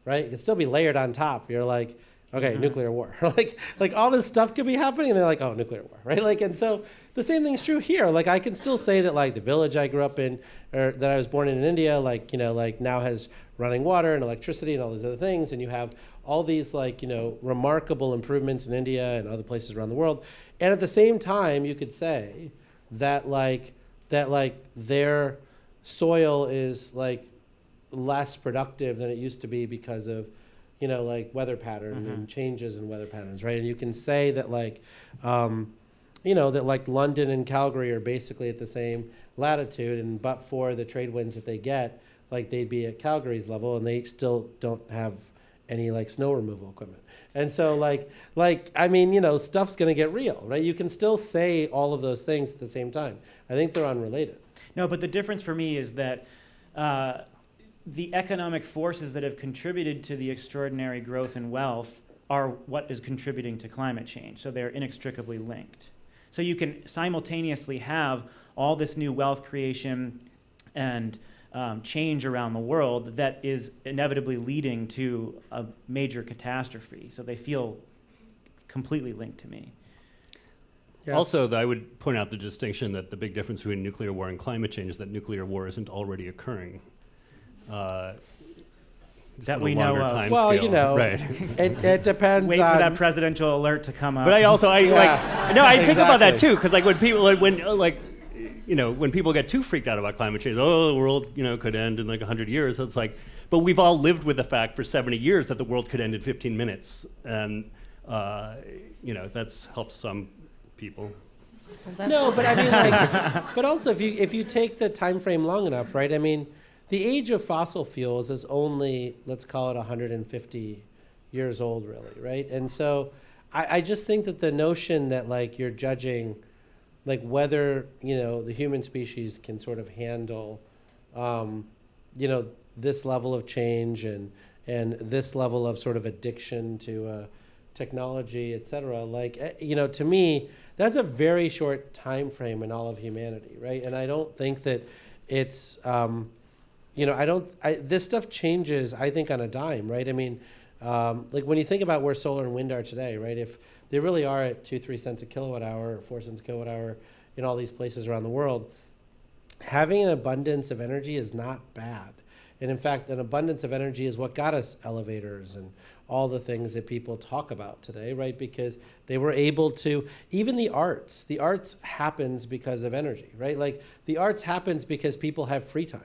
right? It can still be layered on top. You're like, okay, nuclear war. like all this stuff could be happening and they're like, oh, nuclear war, right? Like, and so the same thing's true here. Like I can still say that like the village I grew up in or that I was born in India, like, like now has running water and electricity and all these other things. And you have all these like, remarkable improvements in India and other places around the world. And at the same time, you could say that their soil is like less productive than it used to be because of, you know, like weather pattern and changes in weather patterns, right? And you can say that like, you know, that like London and Calgary are basically at the same latitude, and but for the trade winds that they get, like they'd be at Calgary's level, and they still don't have any like snow removal equipment. And so like I mean, you know, stuff's gonna get real, right? You can still say all of those things at the same time. I think they're unrelated. No, but the difference for me is that the economic forces that have contributed to the extraordinary growth and wealth are what is contributing to climate change. So they're inextricably linked. So you can simultaneously have all this new wealth creation and change around the world that is inevitably leading to a major catastrophe. So they feel completely linked to me. Yeah. Also, I would point out the distinction that the big difference between nuclear war and climate change is that nuclear war isn't already occurring. That we know of. Well, you know, right. it depends. Wait for that presidential alert to come up. But I also, think about that exactly. too, because like when people, when people get too freaked out about climate change, oh, the world, you know, could end in like 100 years. It's like, but we've all lived with the fact for 70 years that the world could end in 15 minutes, and you know, that's helped some people. No, but I mean, like, but also if you take the time frame long enough, right? I mean, the age of fossil fuels is only, let's call it 150 years old, really, right? And so I just think that the notion that like you're judging like whether, you know, the human species can sort of handle, you know, this level of change and this level of sort of addiction to technology, et cetera, like, you know, to me, that's a very short time frame in all of humanity, right? And I don't think that it's, you know, this stuff changes, I think, on a dime, right? I mean, like when you think about where solar and wind are today, right? If they really are at 2-3 cents a kilowatt hour or 4 cents a kilowatt hour in all these places around the world, having an abundance of energy is not bad. And in fact, an abundance of energy is what got us elevators and all the things that people talk about today, right? Because they were able to, even the arts happens because of energy, right? Like the arts happens because people have free time,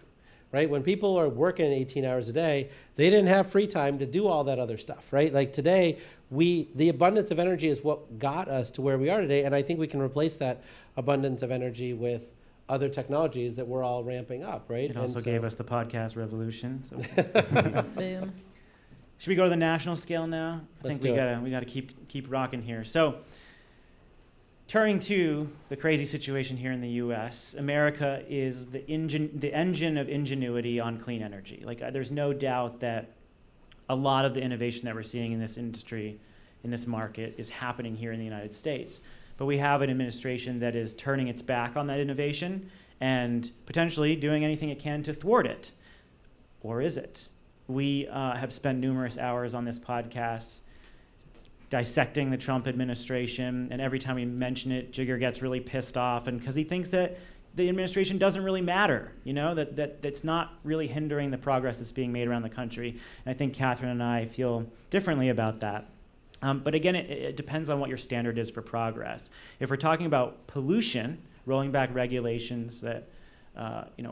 right? When people are working 18 hours a day, they didn't have free time to do all that other stuff, right? Like today, the abundance of energy is what got us to where we are today. And I think we can replace that abundance of energy with other technologies that we're all ramping up, right? It also gave us the podcast revolution. So. Boom. Should we go to the national scale now? Let's I think do we gotta keep rocking here. So, turning to the crazy situation here in the U.S., America is the engine of ingenuity on clean energy. Like, there's no doubt that a lot of the innovation that we're seeing in this industry, in this market, is happening here in the United States. But we have an administration that is turning its back on that innovation and potentially doing anything it can to thwart it. Or is it? We have spent numerous hours on this podcast dissecting the Trump administration, and every time we mention it, Jigger gets really pissed off, and because he thinks that the administration doesn't really matter, you know, that's not really hindering the progress that's being made around the country. And I think Catherine and I feel differently about that. But again, it depends on what your standard is for progress. If we're talking about pollution, rolling back regulations that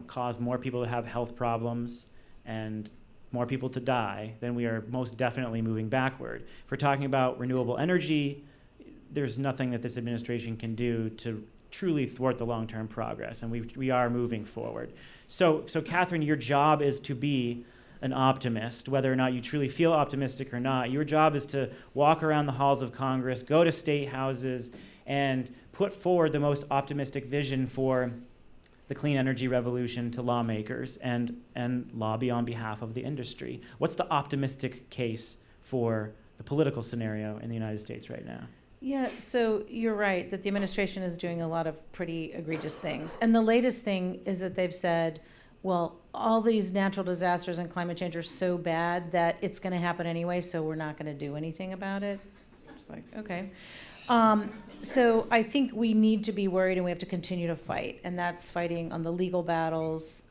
cause more people to have health problems and more people to die, then we are most definitely moving backward. If we're talking about renewable energy, there's nothing that this administration can do to truly thwart the long-term progress, and we are moving forward. So Catherine, your job is to be an optimist, whether or not you truly feel optimistic or not. Your job is to walk around the halls of Congress, go to state houses, and put forward the most optimistic vision for the clean energy revolution to lawmakers and lobby on behalf of the industry. What's the optimistic case for the political scenario in the United States right now? Yeah, so you're right that the administration is doing a lot of pretty egregious things. And the latest thing is that they've said, well, all these natural disasters and climate change are so bad that it's going to happen anyway, so we're not going to do anything about it. It's like, okay. So I think we need to be worried, and we have to continue to fight, and that's fighting on the legal battles,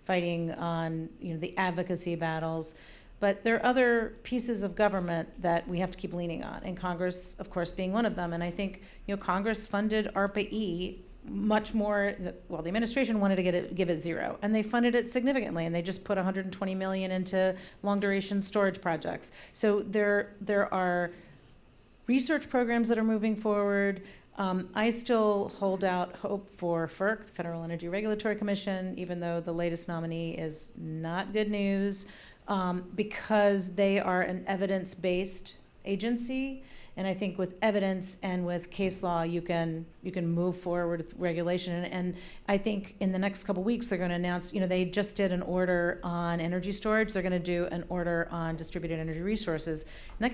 fighting on the advocacy battles. But there are other pieces of government that we have to keep leaning on, and Congress, of course, being one of them. And I think Congress funded ARPA-E much more. The administration wanted to give it zero, and they funded it significantly, and they just put 120 million into long duration storage projects. So there are research programs that are moving forward. I still hold out hope for FERC, the Federal Energy Regulatory Commission, even though the latest nominee is not good news, because they are an evidence-based agency. And I think with evidence and with case law, you can move forward with regulation. And I think in the next couple weeks, they're going to announce, they just did an order on energy storage. They're going to do an order on distributed energy resources. And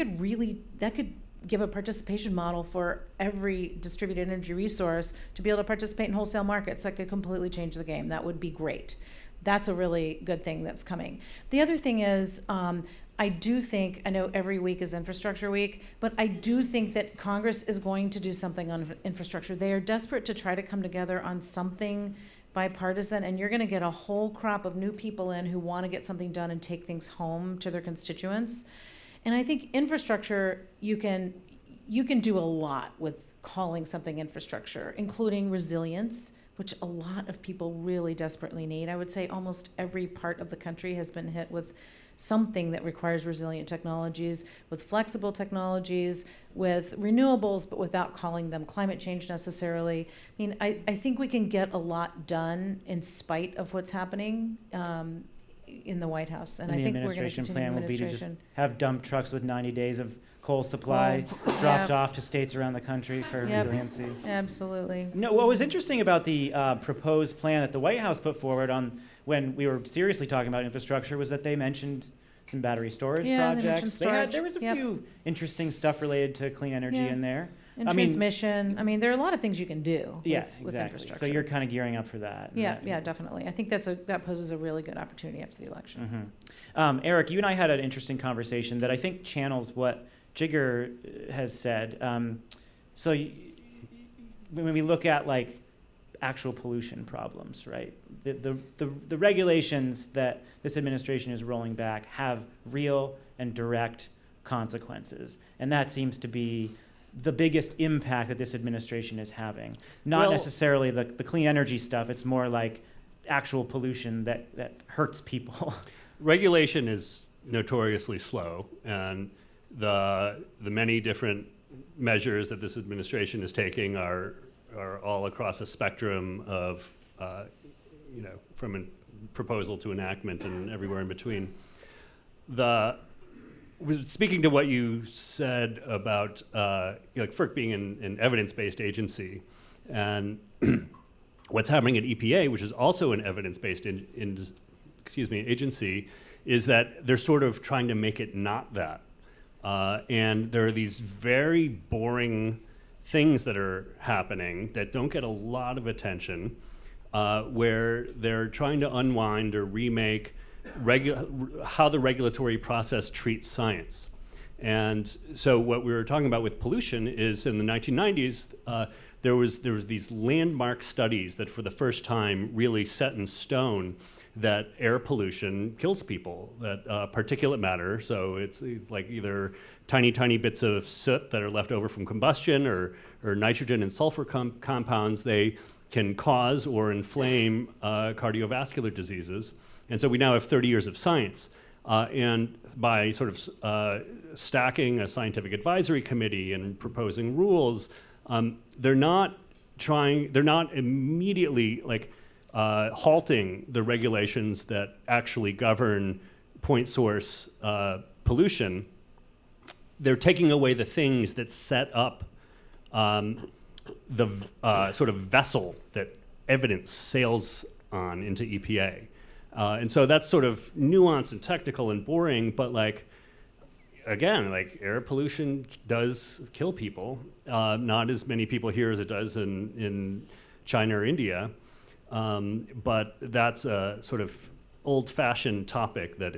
that could give a participation model for every distributed energy resource to be able to participate in wholesale markets. That could completely change the game. That would be great. That's a really good thing that's coming. The other thing is, I do think, I know every week is infrastructure week, but I do think that Congress is going to do something on infrastructure. They are desperate to try to come together on something bipartisan, and you're going to get a whole crop of new people in who want to get something done and take things home to their constituents. And I think infrastructure, you can do a lot with calling something infrastructure, including resilience, which a lot of people really desperately need. I would say almost every part of the country has been hit with something that requires resilient technologies, with flexible technologies, with renewables, but without calling them climate change necessarily. I mean, I think we can get a lot done in spite of what's happening in the White House. And I think we're going to continue plan will be to just have dump trucks with 90 days of coal supply dropped off to states around the country for resiliency. Absolutely. No, what was interesting about the proposed plan that the White House put forward on when we were seriously talking about infrastructure was that they mentioned some battery storage projects. There was a few interesting stuff related to clean energy in there. And transmission. There are a lot of things you can do with exactly. infrastructure. So you're kind of gearing up for that. Yeah, definitely. I think that poses a really good opportunity after the election. Mm-hmm. Eric, you and I had an interesting conversation that I think channels what Jigger has said. So when we look at actual pollution problems, right? The regulations that this administration is rolling back have real and direct consequences, and that seems to be the biggest impact that this administration is having. Not necessarily the clean energy stuff. It's more like actual pollution that hurts people. Regulation is notoriously slow, and the many different measures that this administration is taking are all across a spectrum of, from a proposal to enactment and everywhere in between. Speaking to what you said about FERC being an evidence-based agency, and what's happening at EPA, which is also an evidence-based agency, is that they're sort of trying to make it not that. And there are these very boring things that are happening that don't get a lot of attention, where they're trying to unwind or remake how the regulatory process treats science. And so what we were talking about with pollution is in the 1990s, there was these landmark studies that for the first time really set in stone that air pollution kills people, that particulate matter, so it's like either tiny bits of soot that are left over from combustion or nitrogen and sulfur compounds, they can cause or inflame cardiovascular diseases. And so we now have 30 years of science. And by sort of stacking a scientific advisory committee and proposing rules, they're not immediately halting the regulations that actually govern point source pollution. They're taking away the things that set up the sort of vessel that evidence sails on into EPA. And so that's sort of nuanced and technical and boring, but again, air pollution does kill people. Not as many people here as it does in China or India. But that's a sort of old-fashioned topic that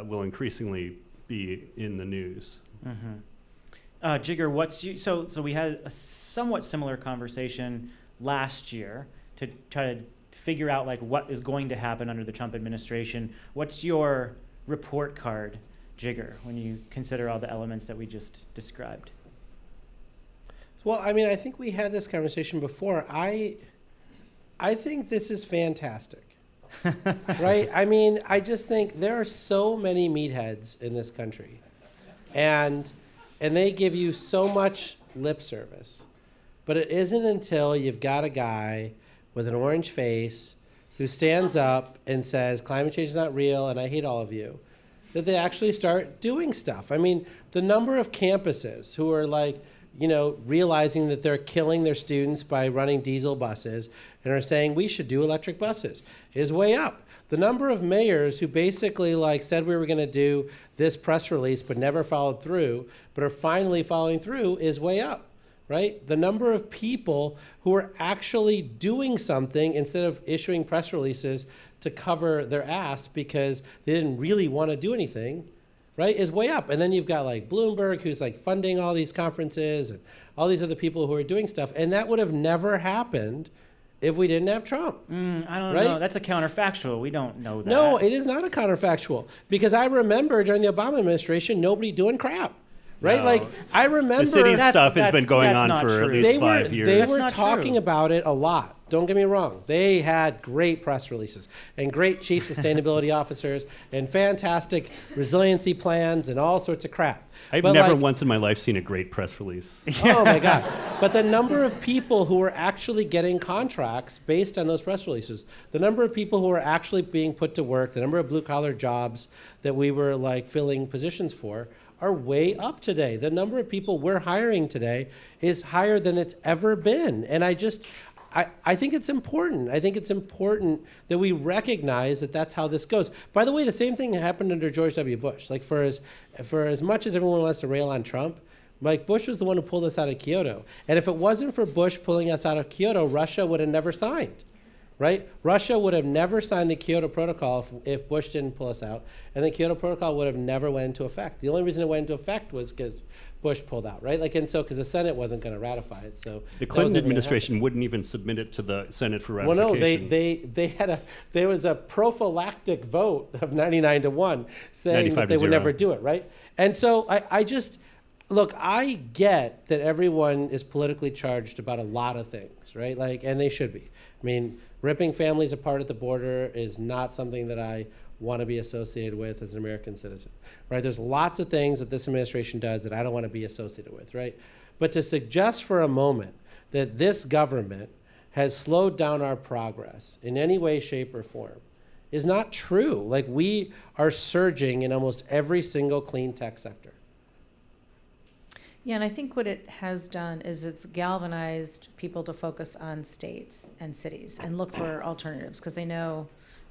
will increasingly be in the news. Mm-hmm. Jigger, so we had a somewhat similar conversation last year to try to figure out what is going to happen under the Trump administration. What's your report card, Jigger, when you consider all the elements that we just described? Well, I mean, I think we had this conversation before. I think this is fantastic. Right? I mean, I just think there are so many meatheads in this country. And they give you so much lip service. But it isn't until you've got a guy with an orange face who stands up and says, climate change is not real and I hate all of you, that they actually start doing stuff. I mean, the number of campuses who are like, realizing that they're killing their students by running diesel buses and are saying we should do electric buses is way up. The number of mayors who basically said we were going to do this press release but never followed through, but are finally following through is way up, right? The number of people who are actually doing something instead of issuing press releases to cover their ass because they didn't really want to do anything, right, is way up. And then you've got Bloomberg who's funding all these conferences and all these other people who are doing stuff. And that would have never happened if we didn't have Trump. I don't right? know. That's a counterfactual. We don't know that. No, it is not a counterfactual. Because I remember during the Obama administration, nobody doing crap. Right? No. I remember... The city stuff has been going that's on not for true. at least 5 years. They That's were not talking true. about it a lot. Don't get me wrong. They had great press releases and great chief sustainability officers and fantastic resiliency plans and all sorts of crap. I've But never once in my life seen a great press release. Oh my God. But the number of people who were actually getting contracts based on those press releases, the number of people who were actually being put to work, the number of blue collar jobs that we were filling positions for are way up today. The number of people we're hiring today is higher than it's ever been. And I think it's important. I think it's important that we recognize that that's how this goes. By the way, the same thing happened under George W. Bush. For as much as everyone wants to rail on Trump, Bush was the one who pulled us out of Kyoto. And if it wasn't for Bush pulling us out of Kyoto, Russia would have never signed. Right? Russia would have never signed the Kyoto Protocol if Bush didn't pull us out, and the Kyoto Protocol would have never went into effect. The only reason it went into effect was because Bush pulled out, right? Because the Senate wasn't going to ratify it. So The Clinton administration wouldn't even submit it to the Senate for well, ratification. no, there was a prophylactic vote of 99-1 saying that they would 95-0. never do it, right? And so I just look. I get that everyone is politically charged about a lot of things, right? And they should be. I mean, ripping families apart at the border is not something that I want to be associated with as an American citizen, right? There's lots of things that this administration does that I don't want to be associated with, right? But to suggest for a moment that this government has slowed down our progress in any way, shape, or form is not true. We are surging in almost every single clean tech sector. Yeah, and I think what it has done is it's galvanized people to focus on states and cities and look for alternatives because they know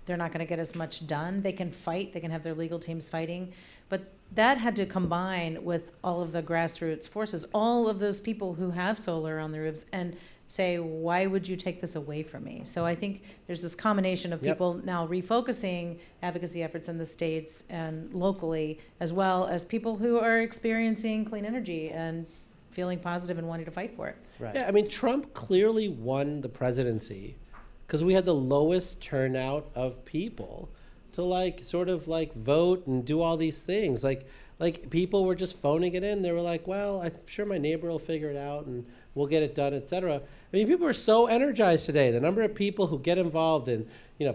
they're not going to get as much done. They can fight, they can have their legal teams fighting, but that had to combine with all of the grassroots forces, all of those people who have solar on their roofs, and say, why would you take this away from me? So I think there's this combination of people now refocusing advocacy efforts in the states and locally, as well as people who are experiencing clean energy and feeling positive and wanting to fight for it. Right. Yeah, I mean, Trump clearly won the presidency because we had the lowest turnout of people to vote and do all these things. People were just phoning it in. They were like, well, I'm sure my neighbor will figure it out and we'll get it done, et cetera. I mean, people are so energized today. The number of people who get involved in,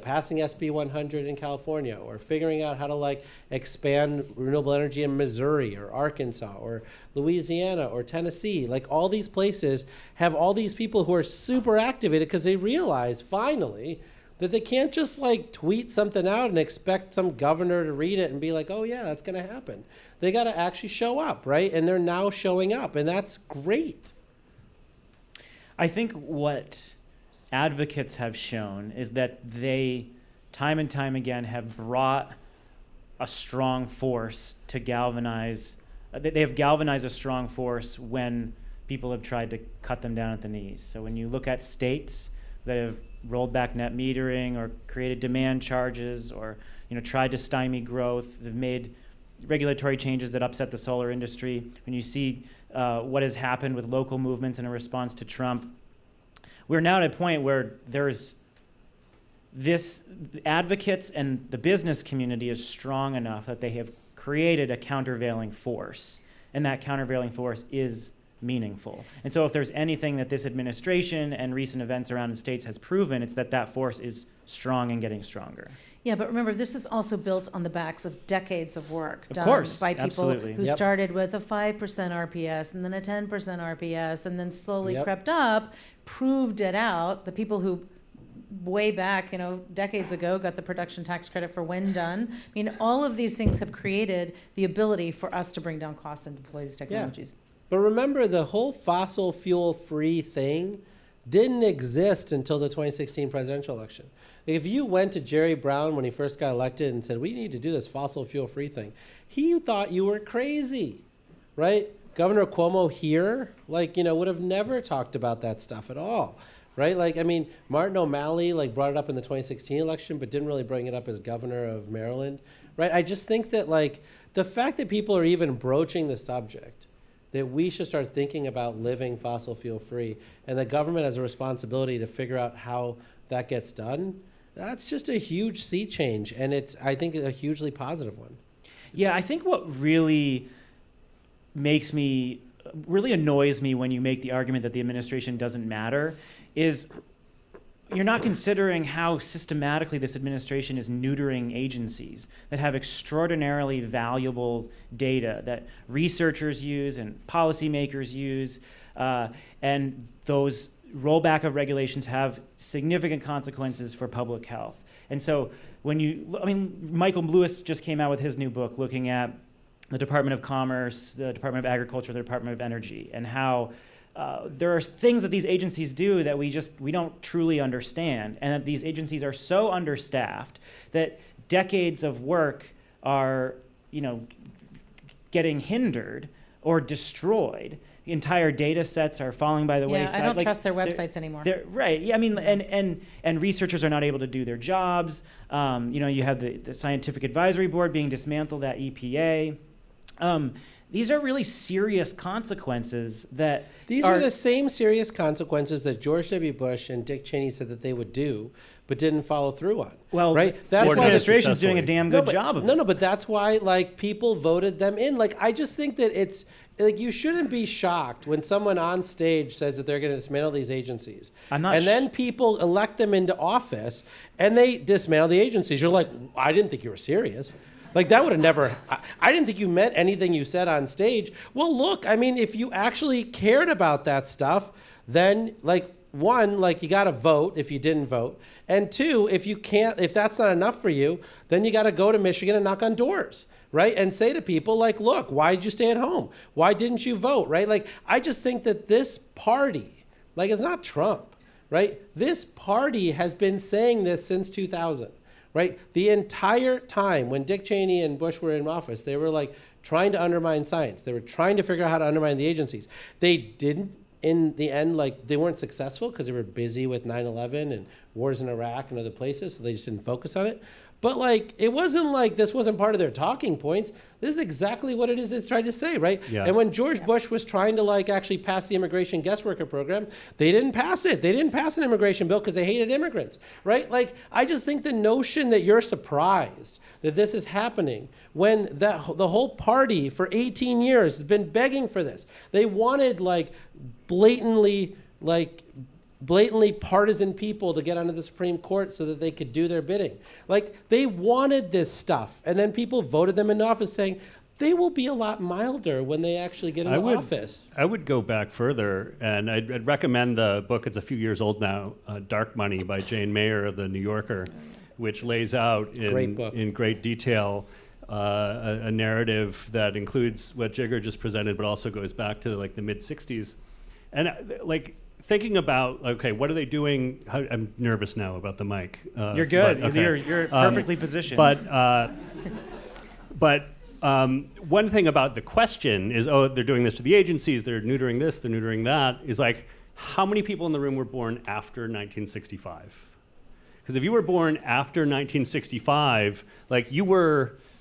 passing SB 100 in California or figuring out how to expand renewable energy in Missouri or Arkansas or Louisiana or Tennessee. All these places have all these people who are super activated because they realize finally that they can't just tweet something out and expect some governor to read it and be like, oh yeah, that's going to happen. They got to actually show up, right? And they're now showing up, and that's great. I think what advocates have shown is that they, time and time again, have brought a strong force to galvanize. They have galvanized a strong force when people have tried to cut them down at the knees. So when you look at states that have rolled back net metering or created demand charges or tried to stymie growth, they've made regulatory changes that upset the solar industry. When you see what has happened with local movements in a response to Trump, we're now at a point where there's this advocates and the business community is strong enough that they have created a countervailing force, and that countervailing force is meaningful. And so if there's anything that this administration and recent events around the states has proven, it's that that force is strong and getting stronger. Yeah, but remember, this is also built on the backs of decades of work Of done course, by people absolutely. who Yep. started with a 5% RPS and then a 10% RPS and then slowly Yep. crept up, proved it out. The people who way back, decades ago got the production tax credit for wind done. I mean, all of these things have created the ability for us to bring down costs and deploy these technologies. But remember, the whole fossil fuel free thing didn't exist until the 2016 presidential election. If you went to Jerry Brown when he first got elected and said, we need to do this fossil fuel free thing, he thought you were crazy, right? Governor Cuomo here, would have never talked about that stuff at all, right? Martin O'Malley, brought it up in the 2016 election, but didn't really bring it up as governor of Maryland, right? I just think that, the fact that people are even broaching the subject, that we should start thinking about living fossil fuel free, and the government has a responsibility to figure out how that gets done, that's just a huge sea change, and it's, I think, a hugely positive one. Yeah, I think what really annoys me when you make the argument that the administration doesn't matter is you're not considering how systematically this administration is neutering agencies that have extraordinarily valuable data that researchers use and policymakers use, and those rollback of regulations have significant consequences for public health. And so Michael Lewis just came out with his new book looking at the Department of Commerce, the Department of Agriculture, the Department of Energy, and how there are things that these agencies do that we don't truly understand, and that these agencies are so understaffed that decades of work are, getting hindered or destroyed. Entire data sets are falling by the wayside. I don't trust their websites anymore. Right. Yeah. And researchers are not able to do their jobs. You have the Scientific Advisory Board being dismantled at EPA. These are really serious consequences that These are the same serious consequences that George W. Bush and Dick Cheney said that they would do, but didn't follow through on. Well, right? That's That's the why administration's doing a damn good job of it. No, but that's why people voted them in. I just think that it's you shouldn't be shocked when someone on stage says that they're going to dismantle these agencies. Then people elect them into office and they dismantle the agencies. You're like, I didn't think you were serious. That would have never, I didn't think you meant anything you said on stage. Well, look, if you actually cared about that stuff, then one, you got to vote if you didn't vote. And two, if that's not enough for you, then you got to go to Michigan and knock on doors, right? And say to people look, why did you stay at home? Why didn't you vote, right? I just think that this party, it's not Trump, right? This party has been saying this since 2000. Right? The entire time when Dick Cheney and Bush were in office, they were trying to undermine science. They were trying to figure out how to undermine the agencies. They didn't, in the end, they weren't successful because they were busy with 9/11 and wars in Iraq and other places, so they just didn't focus on it. But it wasn't this wasn't part of their talking points. This is exactly what it is it's trying to say, right? Yeah. And when George Bush was trying to actually pass the immigration guest worker program, they didn't pass it. They didn't pass an immigration bill because they hated immigrants, right? I just think the notion that you're surprised that this is happening when the whole party for 18 years has been begging for this. They wanted blatantly partisan people to get onto the Supreme Court so that they could do their bidding. They wanted this stuff, and then people voted them into office saying they will be a lot milder when they actually get into office. I would go back further, and I'd recommend the book. It's a few years old now, Dark Money by Jane Mayer of The New Yorker, which lays out in great detail a narrative that includes what Jigger just presented, but also goes back to the mid-'60s. And thinking about, okay, what are they doing? I'm nervous now about the mic. You're good. But, okay. You're perfectly positioned. But one thing about the question is, they're doing this to the agencies, they're neutering this, they're neutering that, is how many people in the room were born after 1965? Because if you were born after 1965,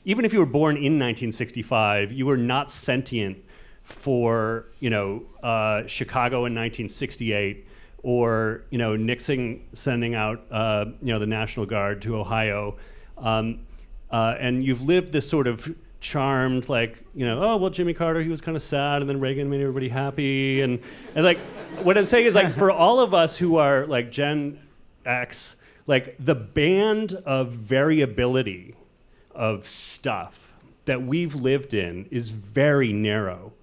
even if you were born in 1965, you were not sentient for Chicago in 1968, or Nixon sending out the National Guard to Ohio, and you've lived this sort of charmed, like, oh, well, Jimmy Carter, he was kind of sad, and then Reagan made everybody happy. And like, what I'm saying is, like, for all of us who are, like, Gen X, like, the band of variability of stuff that we've lived in is very narrow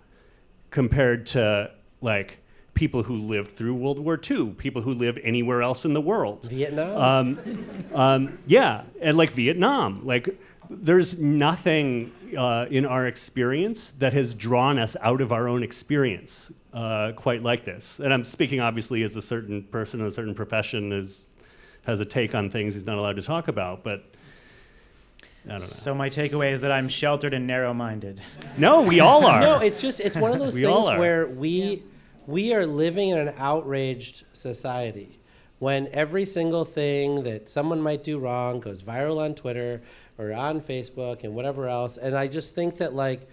compared to, like, people who lived through World War II, people who live anywhere else in the world. Vietnam. Yeah, and like Vietnam. Like, there's nothing in our experience that has drawn us out of our own experience quite like this. And I'm speaking obviously as a certain person in a certain profession has a take on things he's not allowed to talk about, but I don't know. So my takeaway is that I'm sheltered and narrow-minded. No, we all are. No, it's one of those We things all are. where we are living in an outraged society when every single thing that someone might do wrong goes viral on Twitter or on Facebook and whatever else. And I just think that like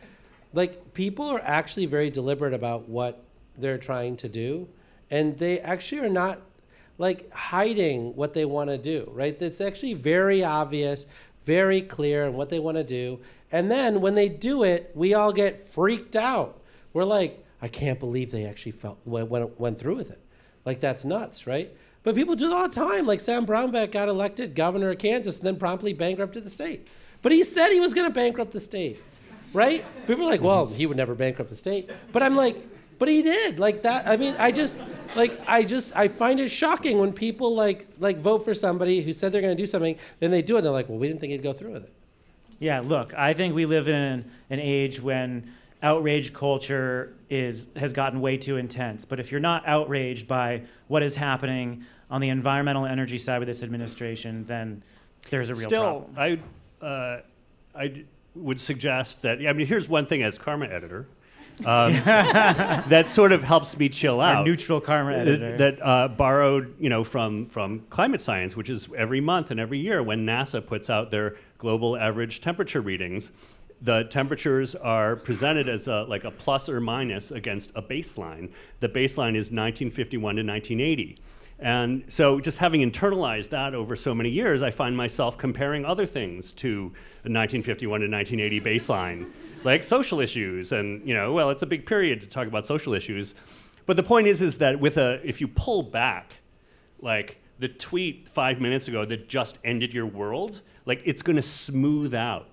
people are actually very deliberate about what they're trying to do. And they actually are not like hiding what they want to do, right? It's actually very obvious, very clear on what they want to do. And then when they do it, we all get freaked out. We're like, I can't believe they actually went through with it. Like, that's nuts, right? But people do it all the time. Like, Sam Brownback got elected governor of Kansas and then promptly bankrupted the state. But he said he was going to bankrupt the state, right? People are like, well, he would never bankrupt the state. But I'm like, but he did. Like that. I mean, I find it shocking when people like vote for somebody who said they're going to do something, then they do it. And they're like, well, we didn't think he'd go through with it. Yeah, look, I think we live in an age when outrage culture has gotten way too intense. But if you're not outraged by what is happening on the environmental energy side with this administration, then there's a real problem. I would suggest that, I mean, here's one thing as karma editor that sort of helps me chill out. Our neutral karma editor. That borrowed, from climate science, which is every month and every year when NASA puts out their global average temperature readings. The temperatures are presented as a plus or minus against a baseline. The baseline is 1951 to 1980. And so just having internalized that over so many years, I find myself comparing other things to the 1951 to 1980 baseline, like social issues. And, well, it's a big period to talk about social issues. But the point is that if you pull back, like the tweet 5 minutes ago that just ended your world, like it's going to smooth out.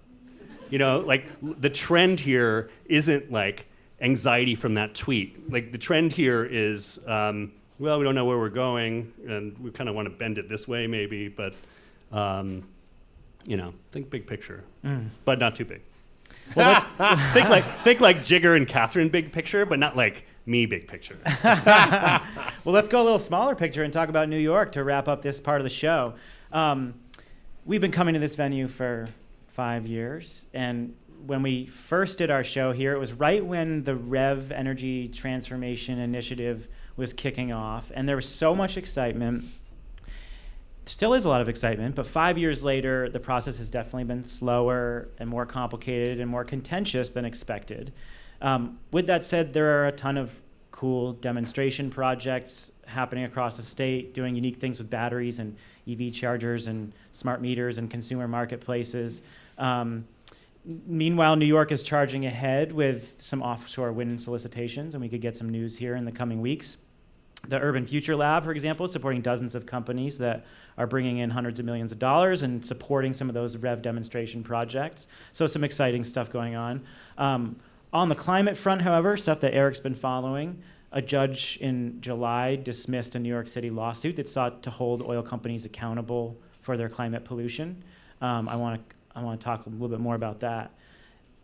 Like the trend here isn't like anxiety from that tweet. Like the trend here is, well, we don't know where we're going, and we kind of want to bend it this way maybe, but, think big picture, but not too big. Well, think like Jigger and Catherine big picture, but not like me big picture. Well, let's go a little smaller picture and talk about New York to wrap up this part of the show. We've been coming to this venue for 5 years, and when we first did our show here, it was right when the REV Energy Transformation Initiative was kicking off, and there was so much excitement. Still is a lot of excitement, but 5 years later, the process has definitely been slower and more complicated and more contentious than expected. With that said, there are a ton of cool demonstration projects happening across the state, doing unique things with batteries and EV chargers and smart meters and consumer marketplaces. Meanwhile, New York is charging ahead with some offshore wind solicitations, and we could get some news here in the coming weeks. The Urban Future Lab, for example, is supporting dozens of companies that are bringing in hundreds of millions of dollars and supporting some of those REV demonstration projects. So some exciting stuff going on. On the climate front, however, stuff that Eric's been following, a judge in July dismissed a New York City lawsuit that sought to hold oil companies accountable for their climate pollution. I want to talk a little bit more about that.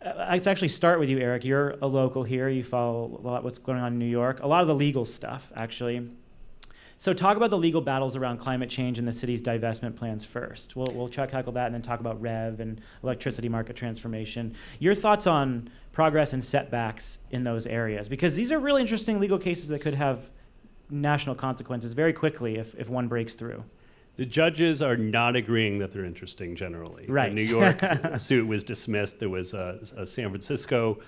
I'd actually start with you, Eric. You're a local here. You follow a lot what's going on in New York. A lot of the legal stuff, actually. So talk about the legal battles around climate change and the city's divestment plans first. We'll tackle that and then talk about REV and electricity market transformation. Your thoughts on progress and setbacks in those areas? Because these are really interesting legal cases that could have national consequences very quickly if one breaks through. The judges are not agreeing that they're interesting generally. Right. The New York suit was dismissed. There was a San Francisco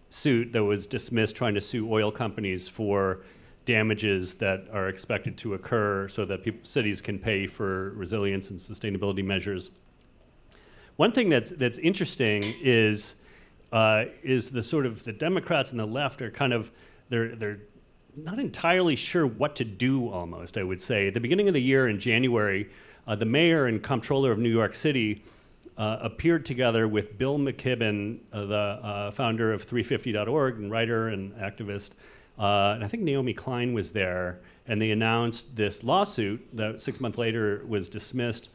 suit that was dismissed trying to sue oil companies for damages that are expected to occur so that cities can pay for resilience and sustainability measures. One thing that's interesting is is the sort of the Democrats and the left are kind of, they're not entirely sure what to do almost, I would say. At the beginning of the year in January, the mayor and comptroller of New York City appeared together with Bill McKibben, the founder of 350.org and writer and activist. And I think Naomi Klein was there, and they announced this lawsuit that 6 months later was dismissed.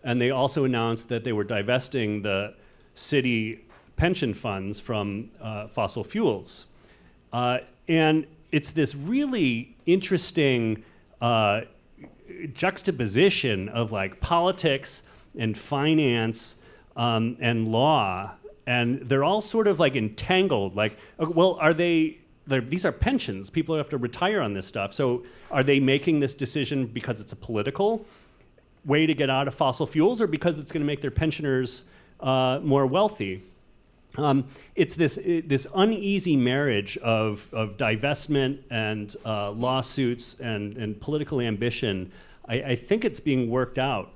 And they also announced that they were divesting the city pension funds from fossil fuels. And it's this really interesting juxtaposition of like politics and finance and law, and they're all sort of like entangled. Like, well, these are pensions. People have to retire on this stuff. So are they making this decision because it's a political way to get out of fossil fuels, or because it's going to make their pensioners more wealthy? It's this uneasy marriage of divestment and lawsuits and political ambition. I think it's being worked out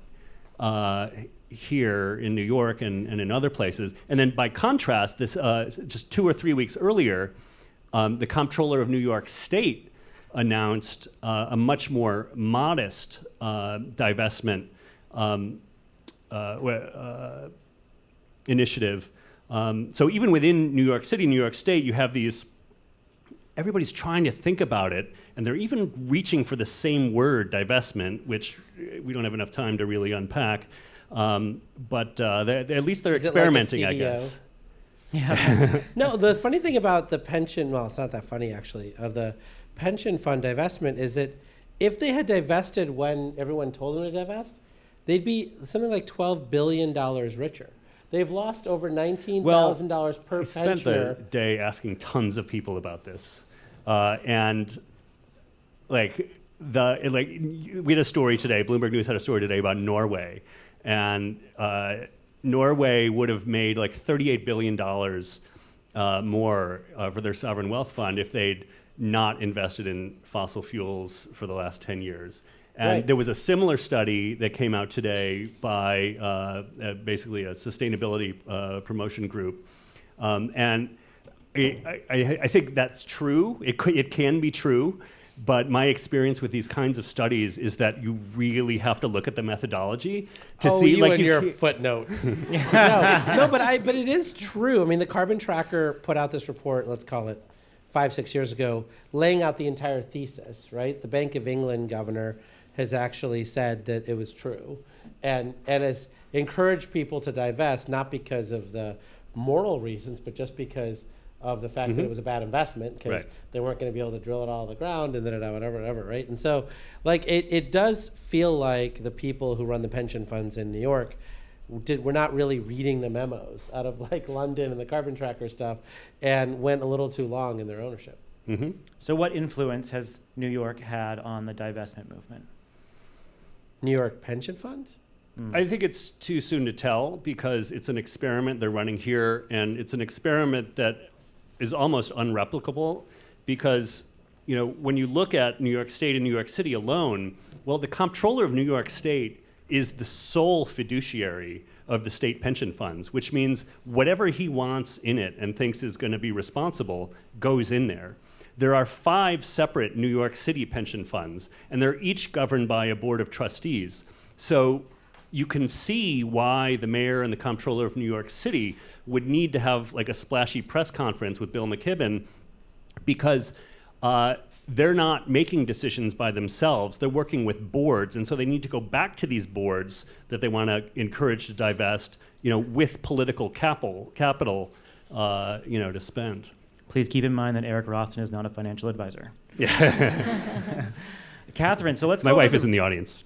here in New York and in other places. And then by contrast, this just 2 or 3 weeks earlier, the comptroller of New York State announced a much more modest divestment initiative. So even within New York City, New York State, you have everybo's trying to think about it, and they're even reaching for the same word, divestment, which we don't have enough time to really unpack. But at least they're experimenting, like I guess. Yeah. No, the funny thing about the pension, well, it's not that funny actually, of the pension fund divestment is that if they had divested when everyone told them to divest, they'd be something like $12 billion richer. They've lost over $19,000 per pensioner. I spent the day asking tons of people about this, and we had a story today. Bloomberg News had a story today about Norway, and Norway would have made like $38 billion more for their sovereign wealth fund if they'd not invested in fossil fuels for the last 10 years. And Right. there was a similar study that came out today by basically a sustainability promotion group. And I think that's true. It can be true. But my experience with these kinds of studies is that you really have to look at the methodology to see. You like and you your can't- footnotes. no, but it is true. I mean, the Carbon Tracker put out this report, let's call it 5-6 years ago, laying out the entire thesis, right? The Bank of England governor has actually said that it was true and has encouraged people to divest, not because of the moral reasons, but just because of the fact that it was a bad investment, because Right. they weren't going to be able to drill it all out of the ground and whatever, right? And so, like, it does feel like the people who run the pension funds in New York were not really reading the memos out of like London and the Carbon Tracker stuff, and went a little too long in their ownership. Mm-hmm. So what influence has New York had on the divestment movement? New York pension funds? I think it's too soon to tell because it's an experiment they're running here, and it's an experiment that is almost unreplicable because, when you look at New York State and New York City alone, well, the comptroller of New York State is the sole fiduciary of the state pension funds, which means whatever he wants in it and thinks is going to be responsible goes in there. There are 5 separate New York City pension funds, and they're each governed by a board of trustees. So you can see why the mayor and the comptroller of New York City would need to have like a splashy press conference with Bill McKibben, because they're not making decisions by themselves. They're working with boards, and so they need to go back to these boards that they want to encourage to divest, with political capital, to spend. Please keep in mind that Eric Roston is not a financial advisor. Yeah. Catherine, so let's My go wife over is in the audience.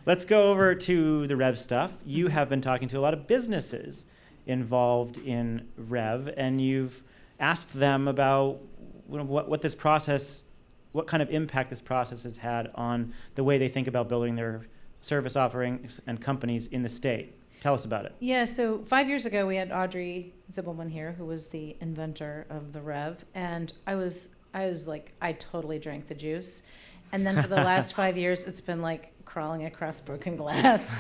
Let's go over to the REV stuff. You have been talking to a lot of businesses involved in REV, and you've asked them about what this process, what kind of impact this process has had on the way they think about building their service offerings and companies in the state. Tell us about it. Yeah, so 5 years ago, we had Audrey Zibelman here, who was the inventor of the REV, and I was like, I totally drank the juice. And then for the last 5 years, it's been like crawling across broken glass.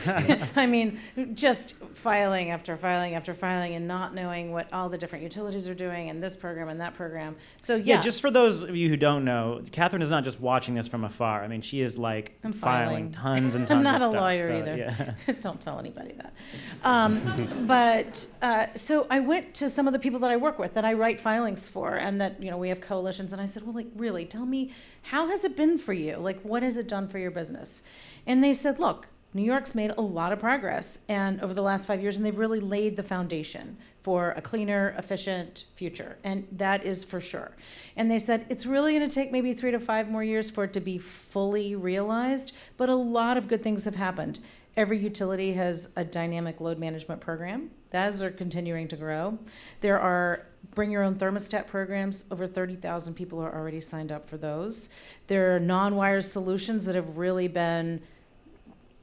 I mean, just filing after filing after filing and not knowing what all the different utilities are doing and this program and that program. So Yeah, just for those of you who don't know, Catherine is not just watching this from afar. I mean, she is like I'm filing filing. tons and tons I'm not of a stuff. lawyer so, either. Yeah. Don't tell anybody that. So I went to some of the people that I work with, that I write filings for, and that, we have coalitions. And I said, well, like, really, tell me, how has it been for you? Like, what has it done for your business? And they said, look, New York's made a lot of progress and over the last 5 years, and they've really laid the foundation for a cleaner, efficient future. And that is for sure. And they said, it's really going to take maybe 3 to 5 more years for it to be fully realized, but a lot of good things have happened. Every utility has a dynamic load management program. Those are continuing to grow. There are bring your own thermostat programs. Over 30,000 people are already signed up for those. There are non-wire solutions that have really been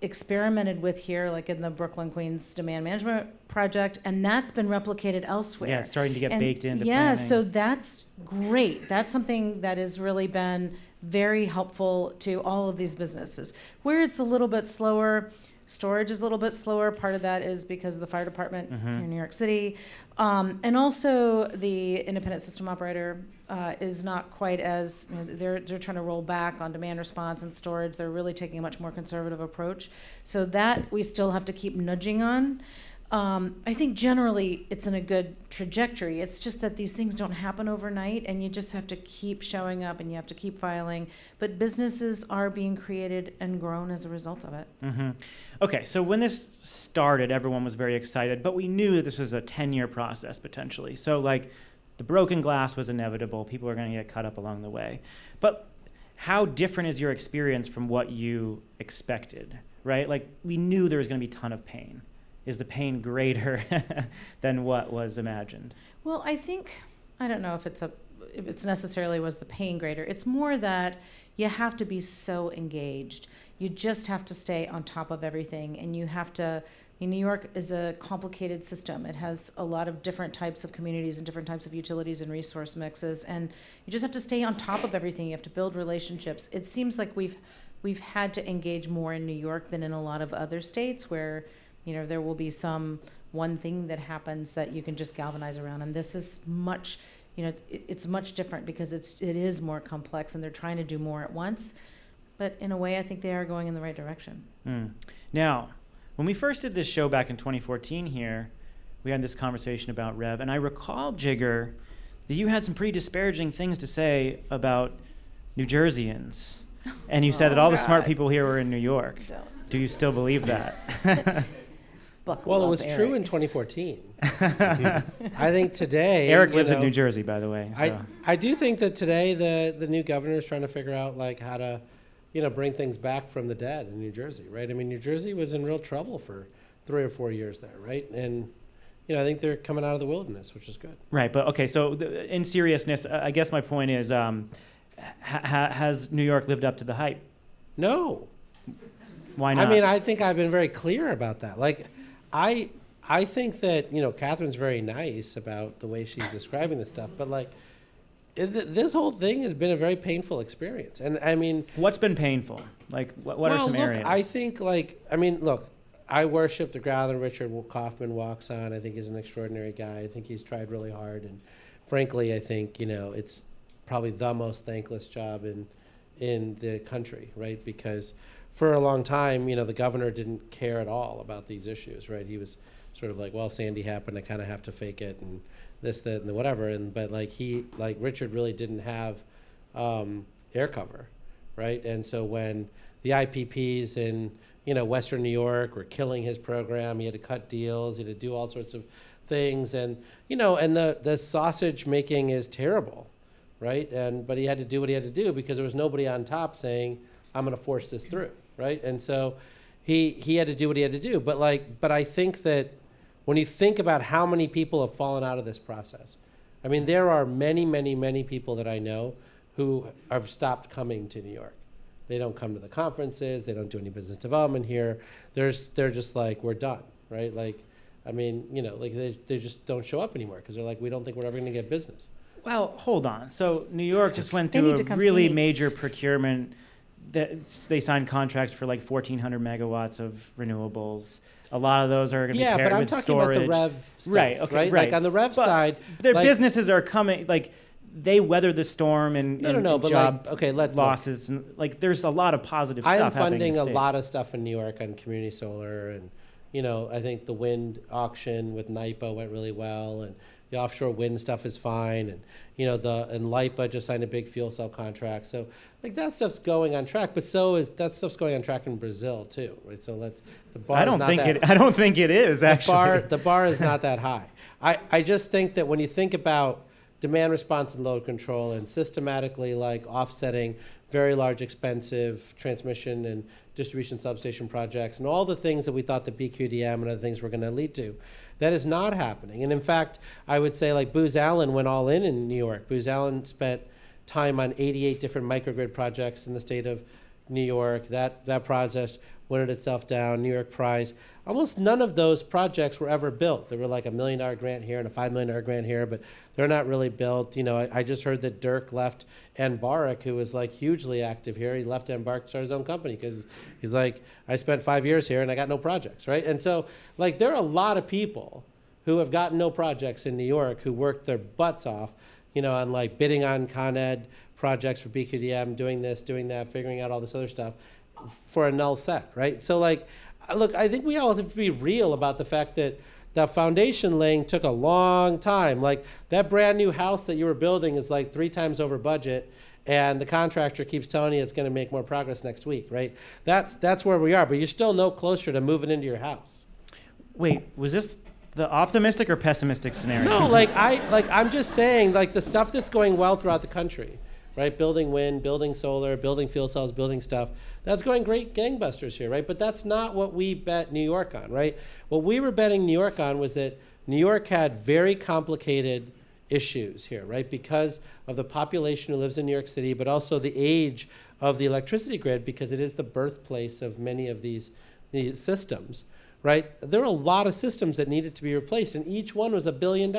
experimented with here, like in the Brooklyn Queens Demand Management Project, and that's been replicated elsewhere. Yeah, it's starting to get And baked into yeah, planning. so that's great. That's something that has really been very helpful to all of these businesses. Where it's a little bit slower, storage is a little bit slower. Part of that is because of the fire department here in New York City. And also the independent system operator is not quite as, they're trying to roll back on demand response and storage. They're really taking a much more conservative approach. So that we still have to keep nudging on. I think generally it's in a good trajectory. It's just that these things don't happen overnight, and you just have to keep showing up and you have to keep filing. But businesses are being created and grown as a result of it. Mm-hmm. Okay, so when this started, everyone was very excited, but we knew that this was a 10-year process potentially. So like the broken glass was inevitable. People are going to get cut up along the way. But how different is your experience from what you expected, right? Like we knew there was going to be a ton of pain. Is the pain greater than what was imagined? Well, I don't know if it's necessarily was the pain greater. It's more that you have to be so engaged. You just have to stay on top of everything, and you have to. New York is a complicated system. It has a lot of different types of communities and different types of utilities and resource mixes, and you just have to stay on top of everything. You have to build relationships. It seems like we've had to engage more in New York than in a lot of other states where there will be one thing that happens that you can just galvanize around. And this is much, it's much different because it is more complex and they're trying to do more at once. But in a way, I think they are going in the right direction. Now, when we first did this show back in 2014 here, we had this conversation about REV. And I recall, Jigger, that you had some pretty disparaging things to say about New Jerseyans. And you said that all the smart people here were in New York. Do you still believe that? Well, it was true in 2014. I think today... Eric lives in New Jersey, by the way. So. I do think that today the new governor is trying to figure out like how to, bring things back from the dead in New Jersey, right? I mean, New Jersey was in real trouble for 3 or 4 years there, right? And, I think they're coming out of the wilderness, which is good. Right, but okay, so in seriousness, I guess my point is, has New York lived up to the hype? No. Why not? I mean, I think I've been very clear about that. Like, I think that, Catherine's very nice about the way she's describing this stuff, but like, this whole thing has been a very painful experience. And I mean... What's been painful? Like, what are some areas? I think I worship the ground that Richard Kaufman walks on. I think he's an extraordinary guy. I think he's tried really hard. And frankly, I think, it's probably the most thankless job in the country, right? Because for a long time, the governor didn't care at all about these issues, right? He was sort of like, well, Sandy happened, I kind of have to fake it, and this, that, and whatever. But Richard really didn't have air cover, right? And so when the IPPs in, Western New York were killing his program, he had to cut deals, he had to do all sorts of things, and, and the sausage making is terrible, right? But he had to do what he had to do because there was nobody on top saying, I'm going to force this through, right? And so he had to do what he had to do. But I think that when you think about how many people have fallen out of this process, I mean, there are many, many, many people that I know who have stopped coming to New York. They don't come to the conferences. They don't do any business development here. They're just like, we're done, right? Like, I mean, they just don't show up anymore because they're like, we don't think we're ever going to get business. Well, hold on. So New York just went through a really major procurement they signed contracts for like 1,400 megawatts of renewables. A lot of those are going to be Yeah, paired but I'm with talking storage. about the REV stuff, Right, okay, right? right. Like on the REV But side, their like, businesses are coming, like, they weather the storm and, No, and but job like, okay, let's losses. And, like, there's a lot of positive I am stuff happening in funding the a state. lot of stuff in New York on community solar, and I think the wind auction with NYPA went really well, and the offshore wind stuff is fine, and and LIPA just signed a big fuel cell contract, so like that stuff's going on track. But so is that stuff's going on track in Brazil too, right? So the bar. I don't think it is actually. The bar is not that high. I just think that when you think about demand response and load control and systematically like offsetting very large expensive transmission and distribution substation projects and all the things that we thought the BQDM and other things were going to lead to, that is not happening. And in fact, I would say like Booz Allen went all in New York. Booz Allen spent time on 88 different microgrid projects in the state of New York. That process wintered itself down. New York Prize. Almost none of those projects were ever built. There were like $1 million grant here and a $5 million grant here, but they're not really built. I just heard that Dirk left Embark, who was like hugely active here. He left Embark to start his own company because he's like, I spent 5 years here and I got no projects, right? And so like there are a lot of people who have gotten no projects in New York who worked their butts off, on like bidding on Con Ed projects for BQDM, doing this, doing that, figuring out all this other stuff for a null set, right? So like, look, I think we all have to be real about the fact that the foundation laying took a long time. Like that brand new house that you were building is like 3 times over budget, and the contractor keeps telling you it's going to make more progress next week, right? That's where we are, but you're still no closer to moving into your house. Wait, was this the optimistic or pessimistic scenario? No, I'm just saying like the stuff that's going well throughout the country, right? Building wind, building solar, building fuel cells, building stuff. That's going great gangbusters here, right? But that's not what we bet New York on, right? What we were betting New York on was that New York had very complicated issues here, right? Because of the population who lives in New York City, but also the age of the electricity grid, because it is the birthplace of many of these systems, right? There were a lot of systems that needed to be replaced, and each one was $1 billion.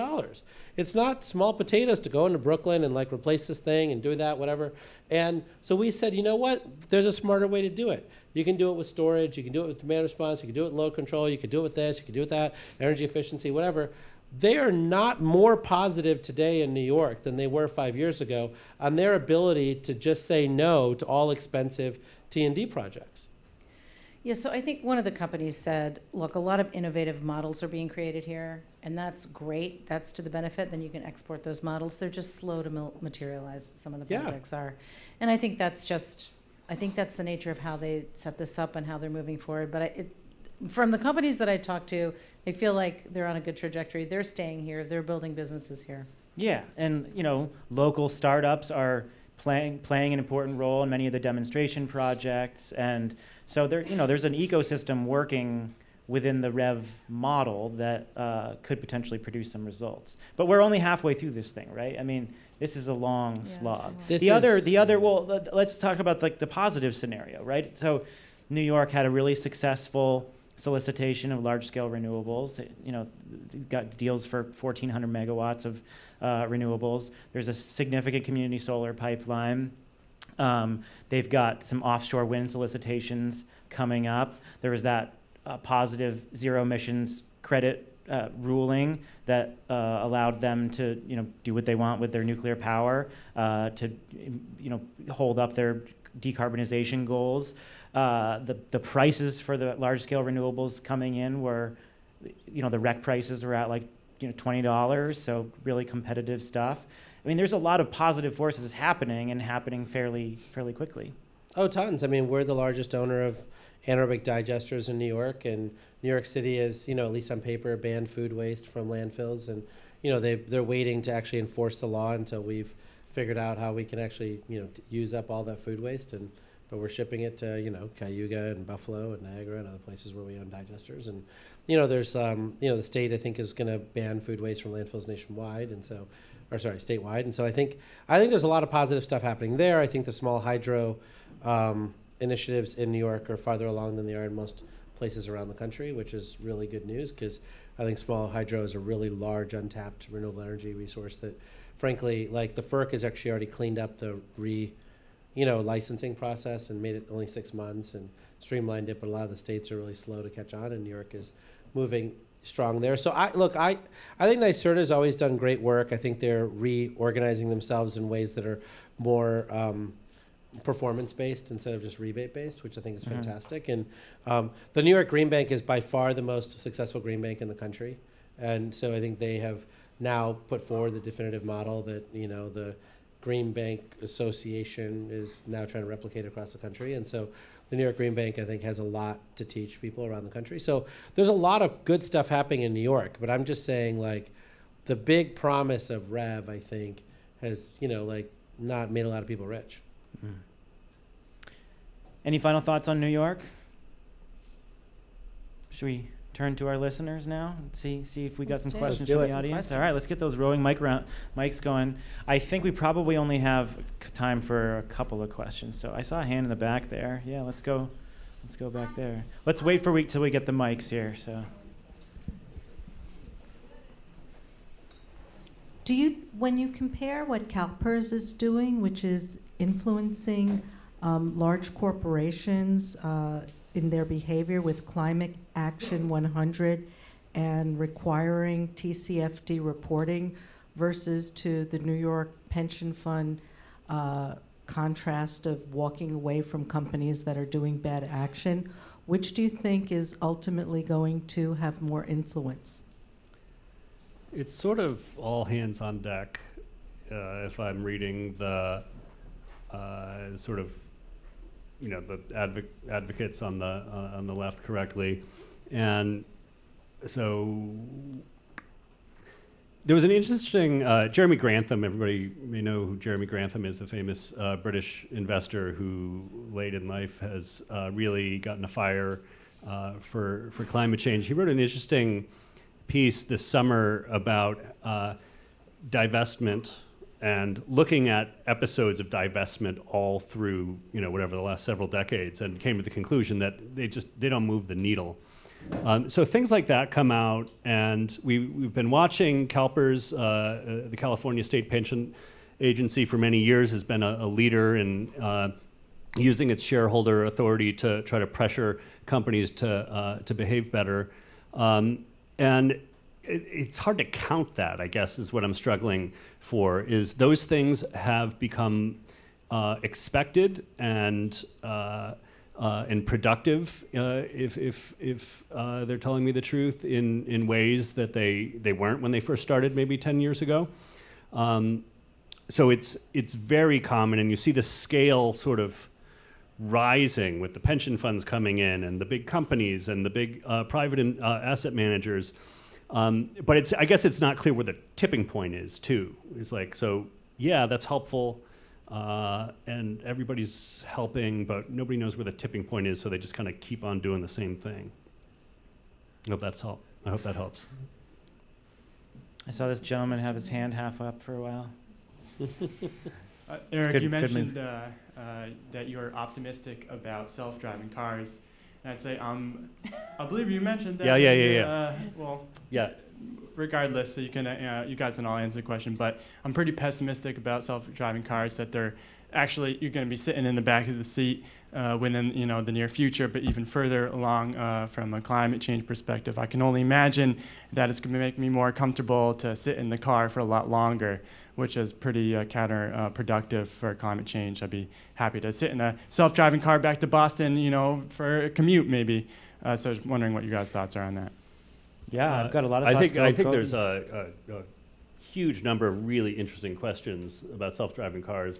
It's not small potatoes to go into Brooklyn and like replace this thing and do that, whatever. And so we said, you know what? There's a smarter way to do it. You can do it with storage. You can do it with demand response. You can do it with load control. You can do it with this. You can do it with that. Energy efficiency, whatever. They are not more positive today in New York than they were 5 years ago on their ability to just say no to all expensive T&D projects. Yeah, so I think one of the companies said, look, a lot of innovative models are being created here, and that's great. That's to the benefit. Then you can export those models. They're just slow to materialize, some of the projects are. And I think that's the nature of how they set this up and how they're moving forward. But from the companies that I talk to, they feel like they're on a good trajectory. They're staying here. They're building businesses here. Yeah, and local startups are playing an important role in many of the demonstration projects, and so there's an ecosystem working within the REV model that could potentially produce some results. But we're only halfway through this thing, right? I mean, this is a long slog. Well, let's talk about like the positive scenario, right? So New York had a really successful solicitation of large-scale renewables. Got deals for 1,400 megawatts of renewables. There's a significant community solar pipeline. They've got some offshore wind solicitations coming up. There was that positive zero emissions credit ruling that allowed them to do what they want with their nuclear power, to hold up their decarbonization goals. The prices for the large scale renewables coming in were, the REC prices were at like $20, so really competitive stuff. I mean, there's a lot of positive forces happening fairly quickly. Oh, tons. I mean, we're the largest owner of anaerobic digesters in New York, and New York City is, at least on paper, banned food waste from landfills, and they're waiting to actually enforce the law until we've figured out how we can actually use up all that food waste, but we're shipping it to Cayuga and Buffalo and Niagara and other places where we own digesters, and there's the state I think is going to ban food waste from landfills nationwide, statewide, and so I think there's a lot of positive stuff happening there. I think the small hydro initiatives in New York are farther along than they are in most places around the country, which is really good news because I think small hydro is a really large untapped renewable energy resource that, frankly, like the FERC has actually already cleaned up the licensing process and made it only 6 months and streamlined it. But a lot of the states are really slow to catch on, and New York is moving strong there. So I think NYSERDA has always done great work. I think they're reorganizing themselves in ways that are more performance-based instead of just rebate-based, which I think is fantastic. And the New York Green Bank is by far the most successful green bank in the country. And so I think they have now put forward the definitive model that, the Green Bank Association is now trying to replicate across the country. And so the New York Green Bank, I think, has a lot to teach people around the country. So there's a lot of good stuff happening in New York, but I'm just saying, the big promise of REV, I think, has, not made a lot of people rich. Any final thoughts on New York? Should we turn to our listeners now and see if we got some questions from the audience? All right, let's get those roving mics going. I think we probably only have time for a couple of questions. So I saw a hand in the back there. Yeah, let's go back there. Let's wait till we get the mics here. So. When you compare what CalPERS is doing, which is influencing large corporations in their behavior with Climate Action 100 and requiring TCFD reporting versus to the New York Pension Fund contrast of walking away from companies that are doing bad action, which do you think is ultimately going to have more influence? It's sort of all hands on deck, if I'm reading the sort of, the advocates on the left correctly, and so there was an interesting Jeremy Grantham. Everybody may know who Jeremy Grantham is, the famous British investor who late in life has really gotten a fire for climate change. He wrote an interesting piece this summer about divestment and looking at episodes of divestment all through, whatever the last several decades, and came to the conclusion that they don't move the needle. So things like that come out, and we've been watching CalPERS, the California State Pension Agency, for many years has been a leader in using its shareholder authority to try to pressure companies to behave better. And it's hard to count that, I guess, is what I'm struggling for, is those things have become expected and productive if they're telling me the truth in ways that they weren't when they first started maybe 10 years ago. So it's very common, and you see the scale sort of rising with the pension funds coming in and the big companies and the big private asset managers. But I guess it's not clear where the tipping point is, too. It's that's helpful, and everybody's helping, but nobody knows where the tipping point is, so they just kind of keep on doing the same thing. I hope that helps. I saw this gentleman have his hand half up for a while. Eric, you mentioned that you're optimistic about self-driving cars. And I'd say, I believe you mentioned that. Yeah. Regardless, so you guys can all answer the question, but I'm pretty pessimistic about self-driving cars, that you're going to be sitting in the back of the seat within the near future, but even further along from a climate change perspective. I can only imagine that it's going to make me more comfortable to sit in the car for a lot longer, which is pretty counterproductive for climate change. I'd be happy to sit in a self-driving car back to Boston, for a commute maybe. So I was wondering what you guys' thoughts are on that. Yeah, I've got a lot of thoughts. I think there's a huge number of really interesting questions about self-driving cars,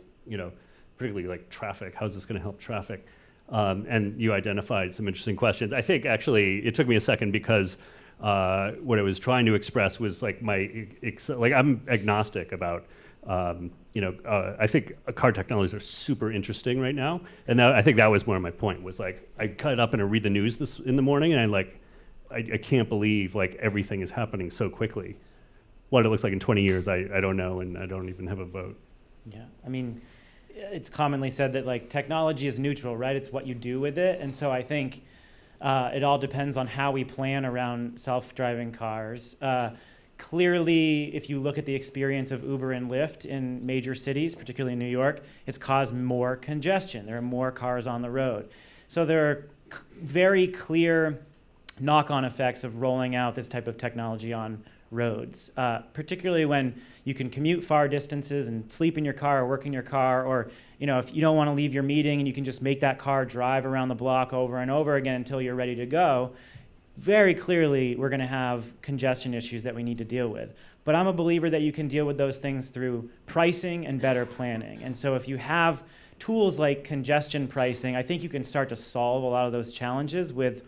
particularly like traffic. How's this going to help traffic? And you identified some interesting questions. I think actually it took me a second because what I was trying to express was I'm agnostic about, I think car technologies are super interesting right now. And I think that was more of my point, was I cut it up and I read the news in the morning, and I can't believe everything is happening so quickly. What it looks like in 20 years, I don't know, and I don't even have a vote. Yeah, I mean, it's commonly said that technology is neutral, right? It's what you do with it. And so I think it all depends on how we plan around self-driving cars. Clearly, if you look at the experience of Uber and Lyft in major cities, particularly in New York, it's caused more congestion. There are more cars on the road. So there are very clear knock-on effects of rolling out this type of technology on roads, particularly when you can commute far distances and sleep in your car or work in your car, or if you don't want to leave your meeting and you can just make that car drive around the block over and over again until you're ready to go. Very clearly, we're going to have congestion issues that we need to deal with. But I'm a believer that you can deal with those things through pricing and better planning. And so if you have tools like congestion pricing, I think you can start to solve a lot of those challenges with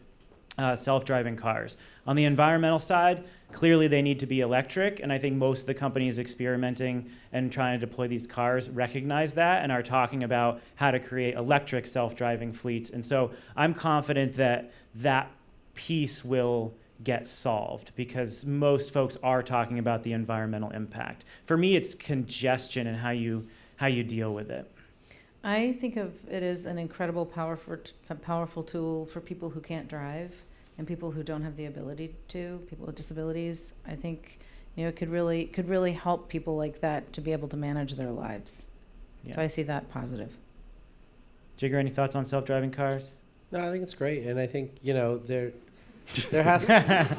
self-driving cars. On the environmental side, clearly they need to be electric, and I think most of the companies experimenting and trying to deploy these cars recognize that and are talking about how to create electric self-driving fleets. And so I'm confident that that piece will get solved because most folks are talking about the environmental impact. For me, it's congestion and how you deal with it. I think of it as an incredible powerful tool for people who can't drive and people who don't have the ability to, people with disabilities. I think it could really help people like that to be able to manage their lives. Yeah. So I see that positive. Jigger, any thoughts on self-driving cars? No, I think it's great, and I think there has to.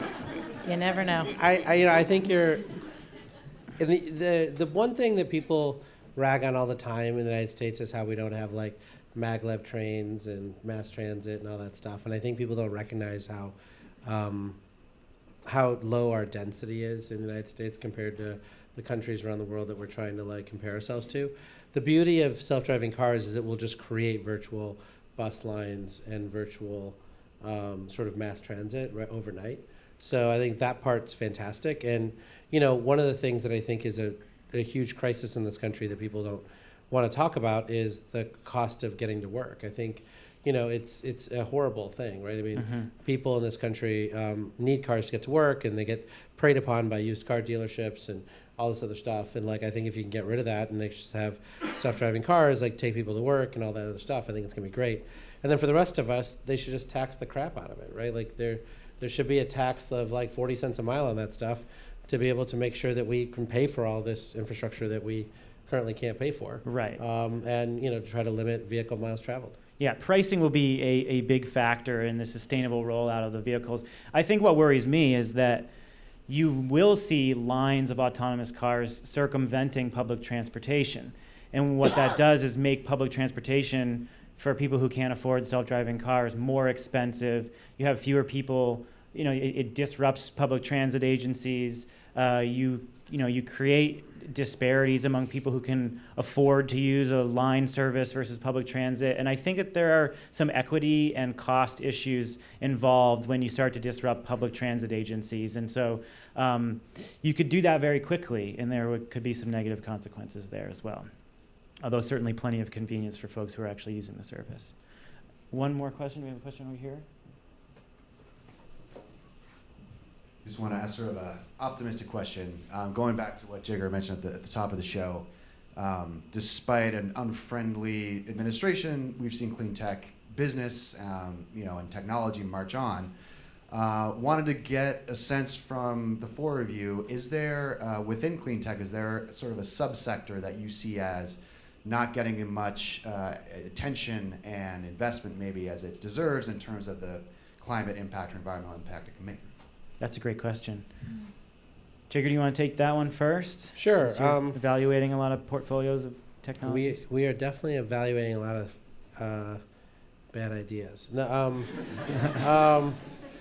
You never know. I think you're. The one thing that people rag on all the time in the United States is how we don't have like maglev trains and mass transit and all that stuff, and I think people don't recognize how low our density is in the United States compared to the countries around the world that we're trying to like compare ourselves to. The beauty of self-driving cars is it will just create virtual bus lines and virtual sort of mass transit overnight. So I think that part's fantastic. And, one of the things that I think is a huge crisis in this country that people don't want to talk about is the cost of getting to work. I think, it's a horrible thing, right? I mean, people in this country need cars to get to work, and they get preyed upon by used car dealerships and all this other stuff. And I think if you can get rid of that and they just have self-driving cars, take people to work and all that other stuff, I think it's gonna be great. And then for the rest of us, they should just tax the crap out of it, right? There should be a tax of 40 cents a mile on that stuff to be able to make sure that we can pay for all this infrastructure that we currently can't pay for. Right. And to try to limit vehicle miles traveled. Yeah, pricing will be a big factor in the sustainable rollout of the vehicles. I think what worries me is that you will see lines of autonomous cars circumventing public transportation. And what that does is make public transportation for people who can't afford self-driving cars more expensive. You have fewer people, it disrupts public transit agencies. You create disparities among people who can afford to use a line service versus public transit. And I think that there are some equity and cost issues involved when you start to disrupt public transit agencies. And so you could do that very quickly, and there could be some negative consequences there as well. Although certainly plenty of convenience for folks who are actually using the service. One more question. We have a question over here. Just want to ask sort of an optimistic question. Going back to what Jigger mentioned at the top of the show, despite an unfriendly administration, we've seen clean tech business, and technology march on. Wanted to get a sense from the four of you, is there, within clean tech, is there sort of a subsector that you see as not getting as much attention and investment maybe as it deserves in terms of the climate impact or environmental impact it can make? That's a great question. Jigger, do you want to take that one first? Sure. Since you're evaluating a lot of portfolios of technology. We are definitely evaluating a lot of bad ideas. No,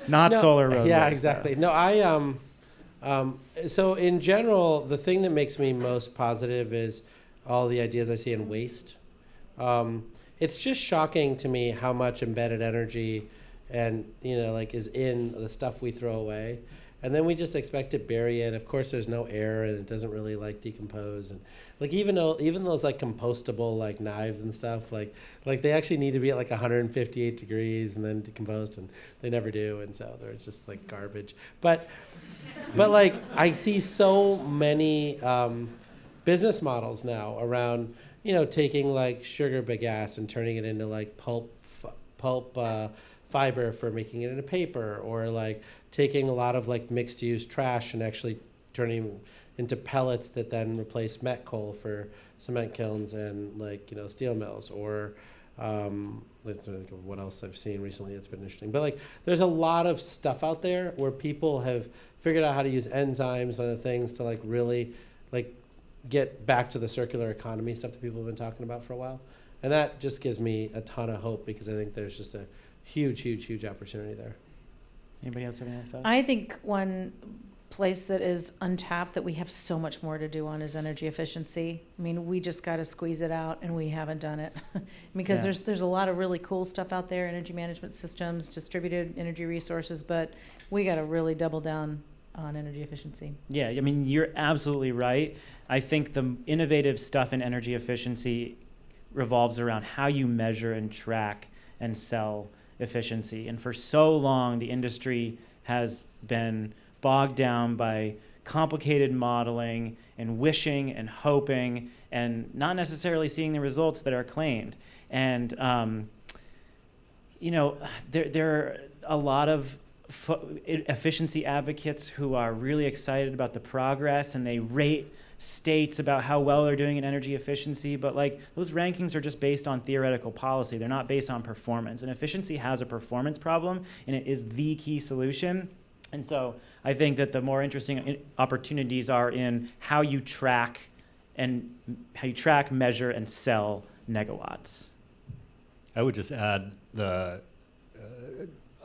Not no, solar roadways. Yeah, exactly. No, so in general, the thing that makes me most positive is all the ideas I see in waste. It's just shocking to me how much embedded energy and is in the stuff we throw away, and then we just expect to bury it. Of course, there's no air, and it doesn't really decompose. And even those compostable knives and stuff, they actually need to be at 158 degrees and then decomposed, and they never do, and so they're just garbage. But I see so many business models now around taking sugar bagasse and turning it into pulp fiber for making it into paper, or taking a lot of mixed use trash and actually turning into pellets that then replace met coal for cement kilns and steel mills, or let's think of what else I've seen recently that's been interesting. But there's a lot of stuff out there where people have figured out how to use enzymes and other things to really get back to the circular economy stuff that people have been talking about for a while. And that just gives me a ton of hope, because I think there's just a huge, huge, huge opportunity there. Anybody else have any thoughts? I think one place that is untapped that we have so much more to do on is energy efficiency. I mean, we just got to squeeze it out, and we haven't done it because there's a lot of really cool stuff out there, energy management systems, distributed energy resources, but we got to really double down on energy efficiency. Yeah, I mean, you're absolutely right. I think the innovative stuff in energy efficiency revolves around how you measure and track and sell efficiency. And for so long, the industry has been bogged down by complicated modeling and wishing and hoping and not necessarily seeing the results that are claimed. And, there are a lot of efficiency advocates who are really excited about the progress, and they rate states about how well they're doing in energy efficiency, but those rankings are just based on theoretical policy. They're not based on performance. And efficiency has a performance problem, and it is the key solution. And so I think that the more interesting opportunities are in how you track, measure, and sell megawatts. I would just add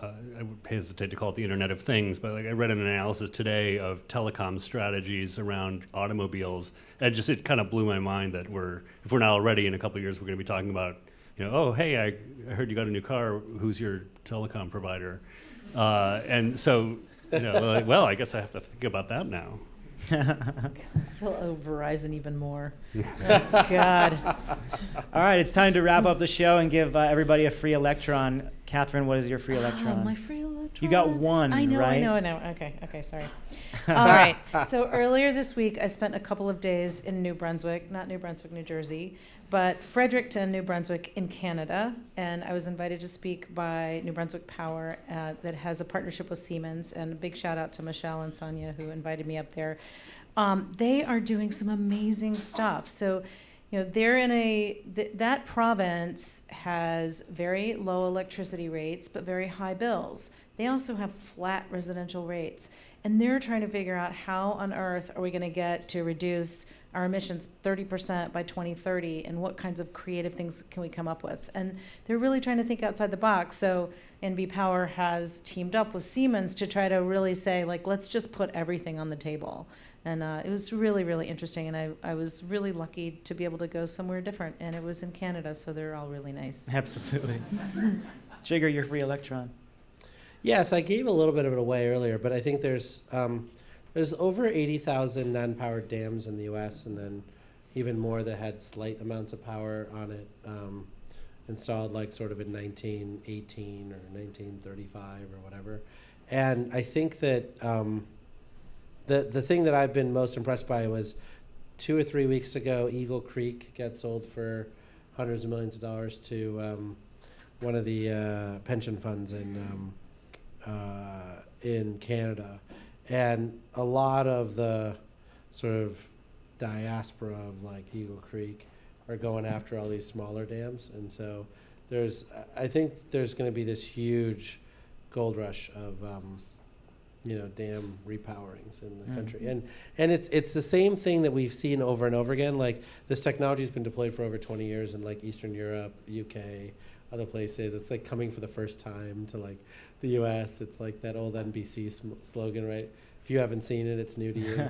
I would hesitate to call it the Internet of Things, but I read an analysis today of telecom strategies around automobiles, and it kind of blew my mind that if we're not already, in a couple of years, we're going to be talking about, oh, hey, I heard you got a new car. Who's your telecom provider? And so, well, I guess I have to think about that now. We'll owe Verizon even more. Oh, God. All right, it's time to wrap up the show and give everybody a free electron. Catherine, what is your free electron? My free electron. You got one, I know, right? I know. Okay, sorry. All right. So earlier this week, I spent a couple of days in New Brunswick, not New Brunswick, New Jersey, but Fredericton, New Brunswick in Canada. And I was invited to speak by New Brunswick Power that has a partnership with Siemens. And a big shout out to Michelle and Sonia who invited me up there. They are doing some amazing stuff. So, they're in that province has very low electricity rates, but very high bills. They also have flat residential rates. And they're trying to figure out how on earth are we going to get to reduce our emissions 30% by 2030, and what kinds of creative things can we come up with? And they're really trying to think outside the box. So NB Power has teamed up with Siemens to try to really say, let's just put everything on the table. And it was really, really interesting. And I was really lucky to be able to go somewhere different. And it was in Canada, so they're all really nice. Absolutely. Jigger, your free electron. Yes, I gave a little bit of it away earlier, but I think there's over 80,000 non-powered dams in the U.S., and then even more that had slight amounts of power on it, installed sort of in 1918 or 1935 or whatever. And I think that the thing that I've been most impressed by was 2 or 3 weeks ago, Eagle Creek got sold for hundreds of millions of dollars to one of the pension funds in Canada. And a lot of the sort of diaspora of Eagle Creek are going after all these smaller dams. And so I think there's going to be this huge gold rush of dam repowerings in the country. And it's the same thing that we've seen over and over again. This technology has been deployed for over 20 years in Eastern Europe, UK, other places. It's coming for the first time to the US. It's that old NBC slogan, right? If you haven't seen it, it's new to you.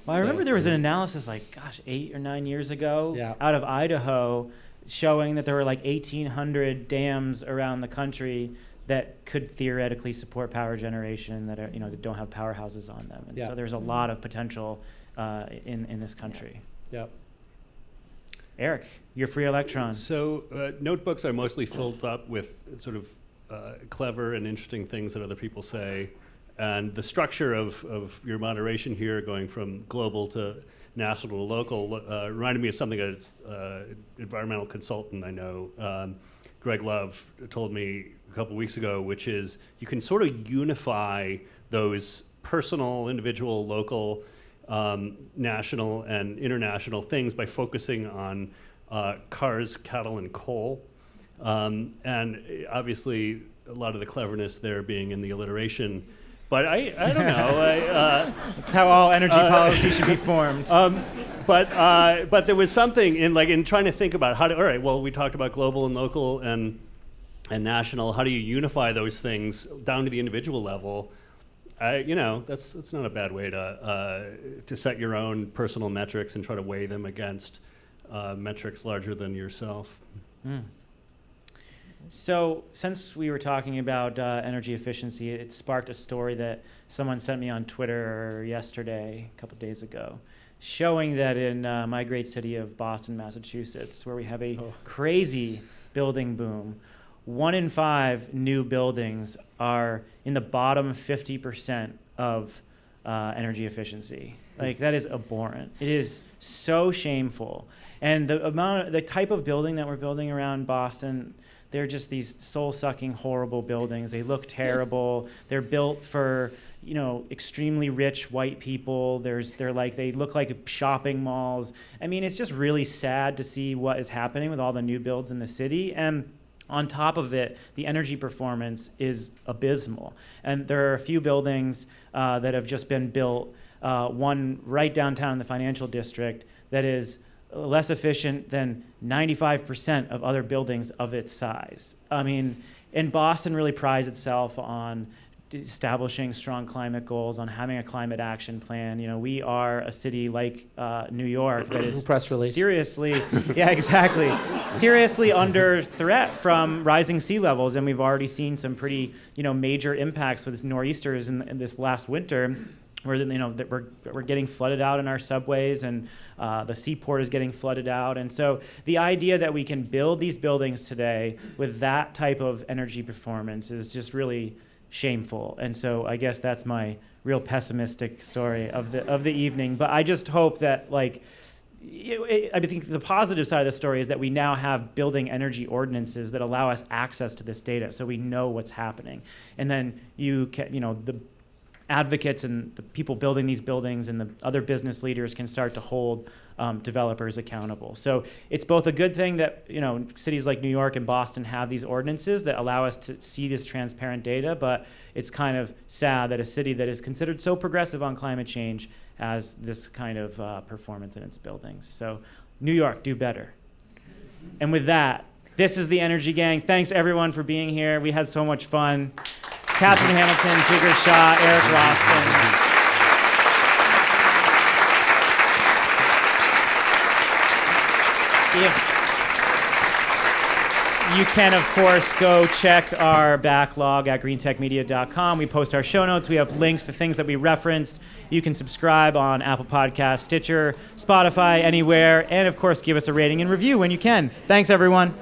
I remember there was an analysis 8 or 9 years ago out of Idaho showing that there were 1,800 dams around the country that could theoretically support power generation that are that don't have powerhouses on them. And so there's a lot of potential in this country. Yep. Eric, your free electron. So notebooks are mostly filled up with sort of clever and interesting things that other people say. And the structure of your moderation here, going from global to national to local, reminded me of something that an environmental consultant I know, Greg Love, told me a couple weeks ago, which is you can sort of unify those personal, individual, local, national, and international things by focusing on cars, cattle, and coal. And obviously, a lot of the cleverness there being in the alliteration. But I don't know. That's how all energy policy should be formed. But there was something in trying to think about all right, well, we talked about global and local and national. How do you unify those things down to the individual level? That's not a bad way to set your own personal metrics and try to weigh them against metrics larger than yourself. Mm. So since we were talking about energy efficiency, it sparked a story that someone sent me on Twitter yesterday, a couple days ago, showing that in my great city of Boston, Massachusetts, where we have a crazy building boom, 1 in 5 new buildings are in the bottom 50% of energy efficiency. Like, that is abhorrent. It is so shameful. And the type of building that we're building around Boston, they're just these soul-sucking, horrible buildings. They look terrible. They're built for, extremely rich white people. They look like shopping malls. I mean, it's just really sad to see what is happening with all the new builds in the city. And on top of it, the energy performance is abysmal. And there are a few buildings that have just been built, one right downtown in the financial district that is less efficient than 95% of other buildings of its size. I mean, and Boston really prides itself on establishing strong climate goals, on having a climate action plan. We are a city like New York that is seriously, yeah, exactly, seriously under threat from rising sea levels, and we've already seen some pretty, major impacts with nor'easters in this last winter, where that we're getting flooded out in our subways, and the seaport is getting flooded out. And so the idea that we can build these buildings today with that type of energy performance is just really shameful. And so I guess that's my real pessimistic story of the evening. But I just hope that I think the positive side of the story is that we now have building energy ordinances that allow us access to this data, so we know what's happening. And then the advocates and the people building these buildings and the other business leaders can start to hold developers accountable. So it's both a good thing that cities like New York and Boston have these ordinances that allow us to see this transparent data, but it's kind of sad that a city that is considered so progressive on climate change has this kind of performance in its buildings. So New York, do better. And with that, this is the Energy Gang. Thanks everyone for being here. We had so much fun. Catherine Hamilton, Jigar Shah, Eric Roston. You can, of course, go check our backlog at greentechmedia.com. We post our show notes. We have links to things that we referenced. You can subscribe on Apple Podcasts, Stitcher, Spotify, anywhere. And, of course, give us a rating and review when you can. Thanks, everyone.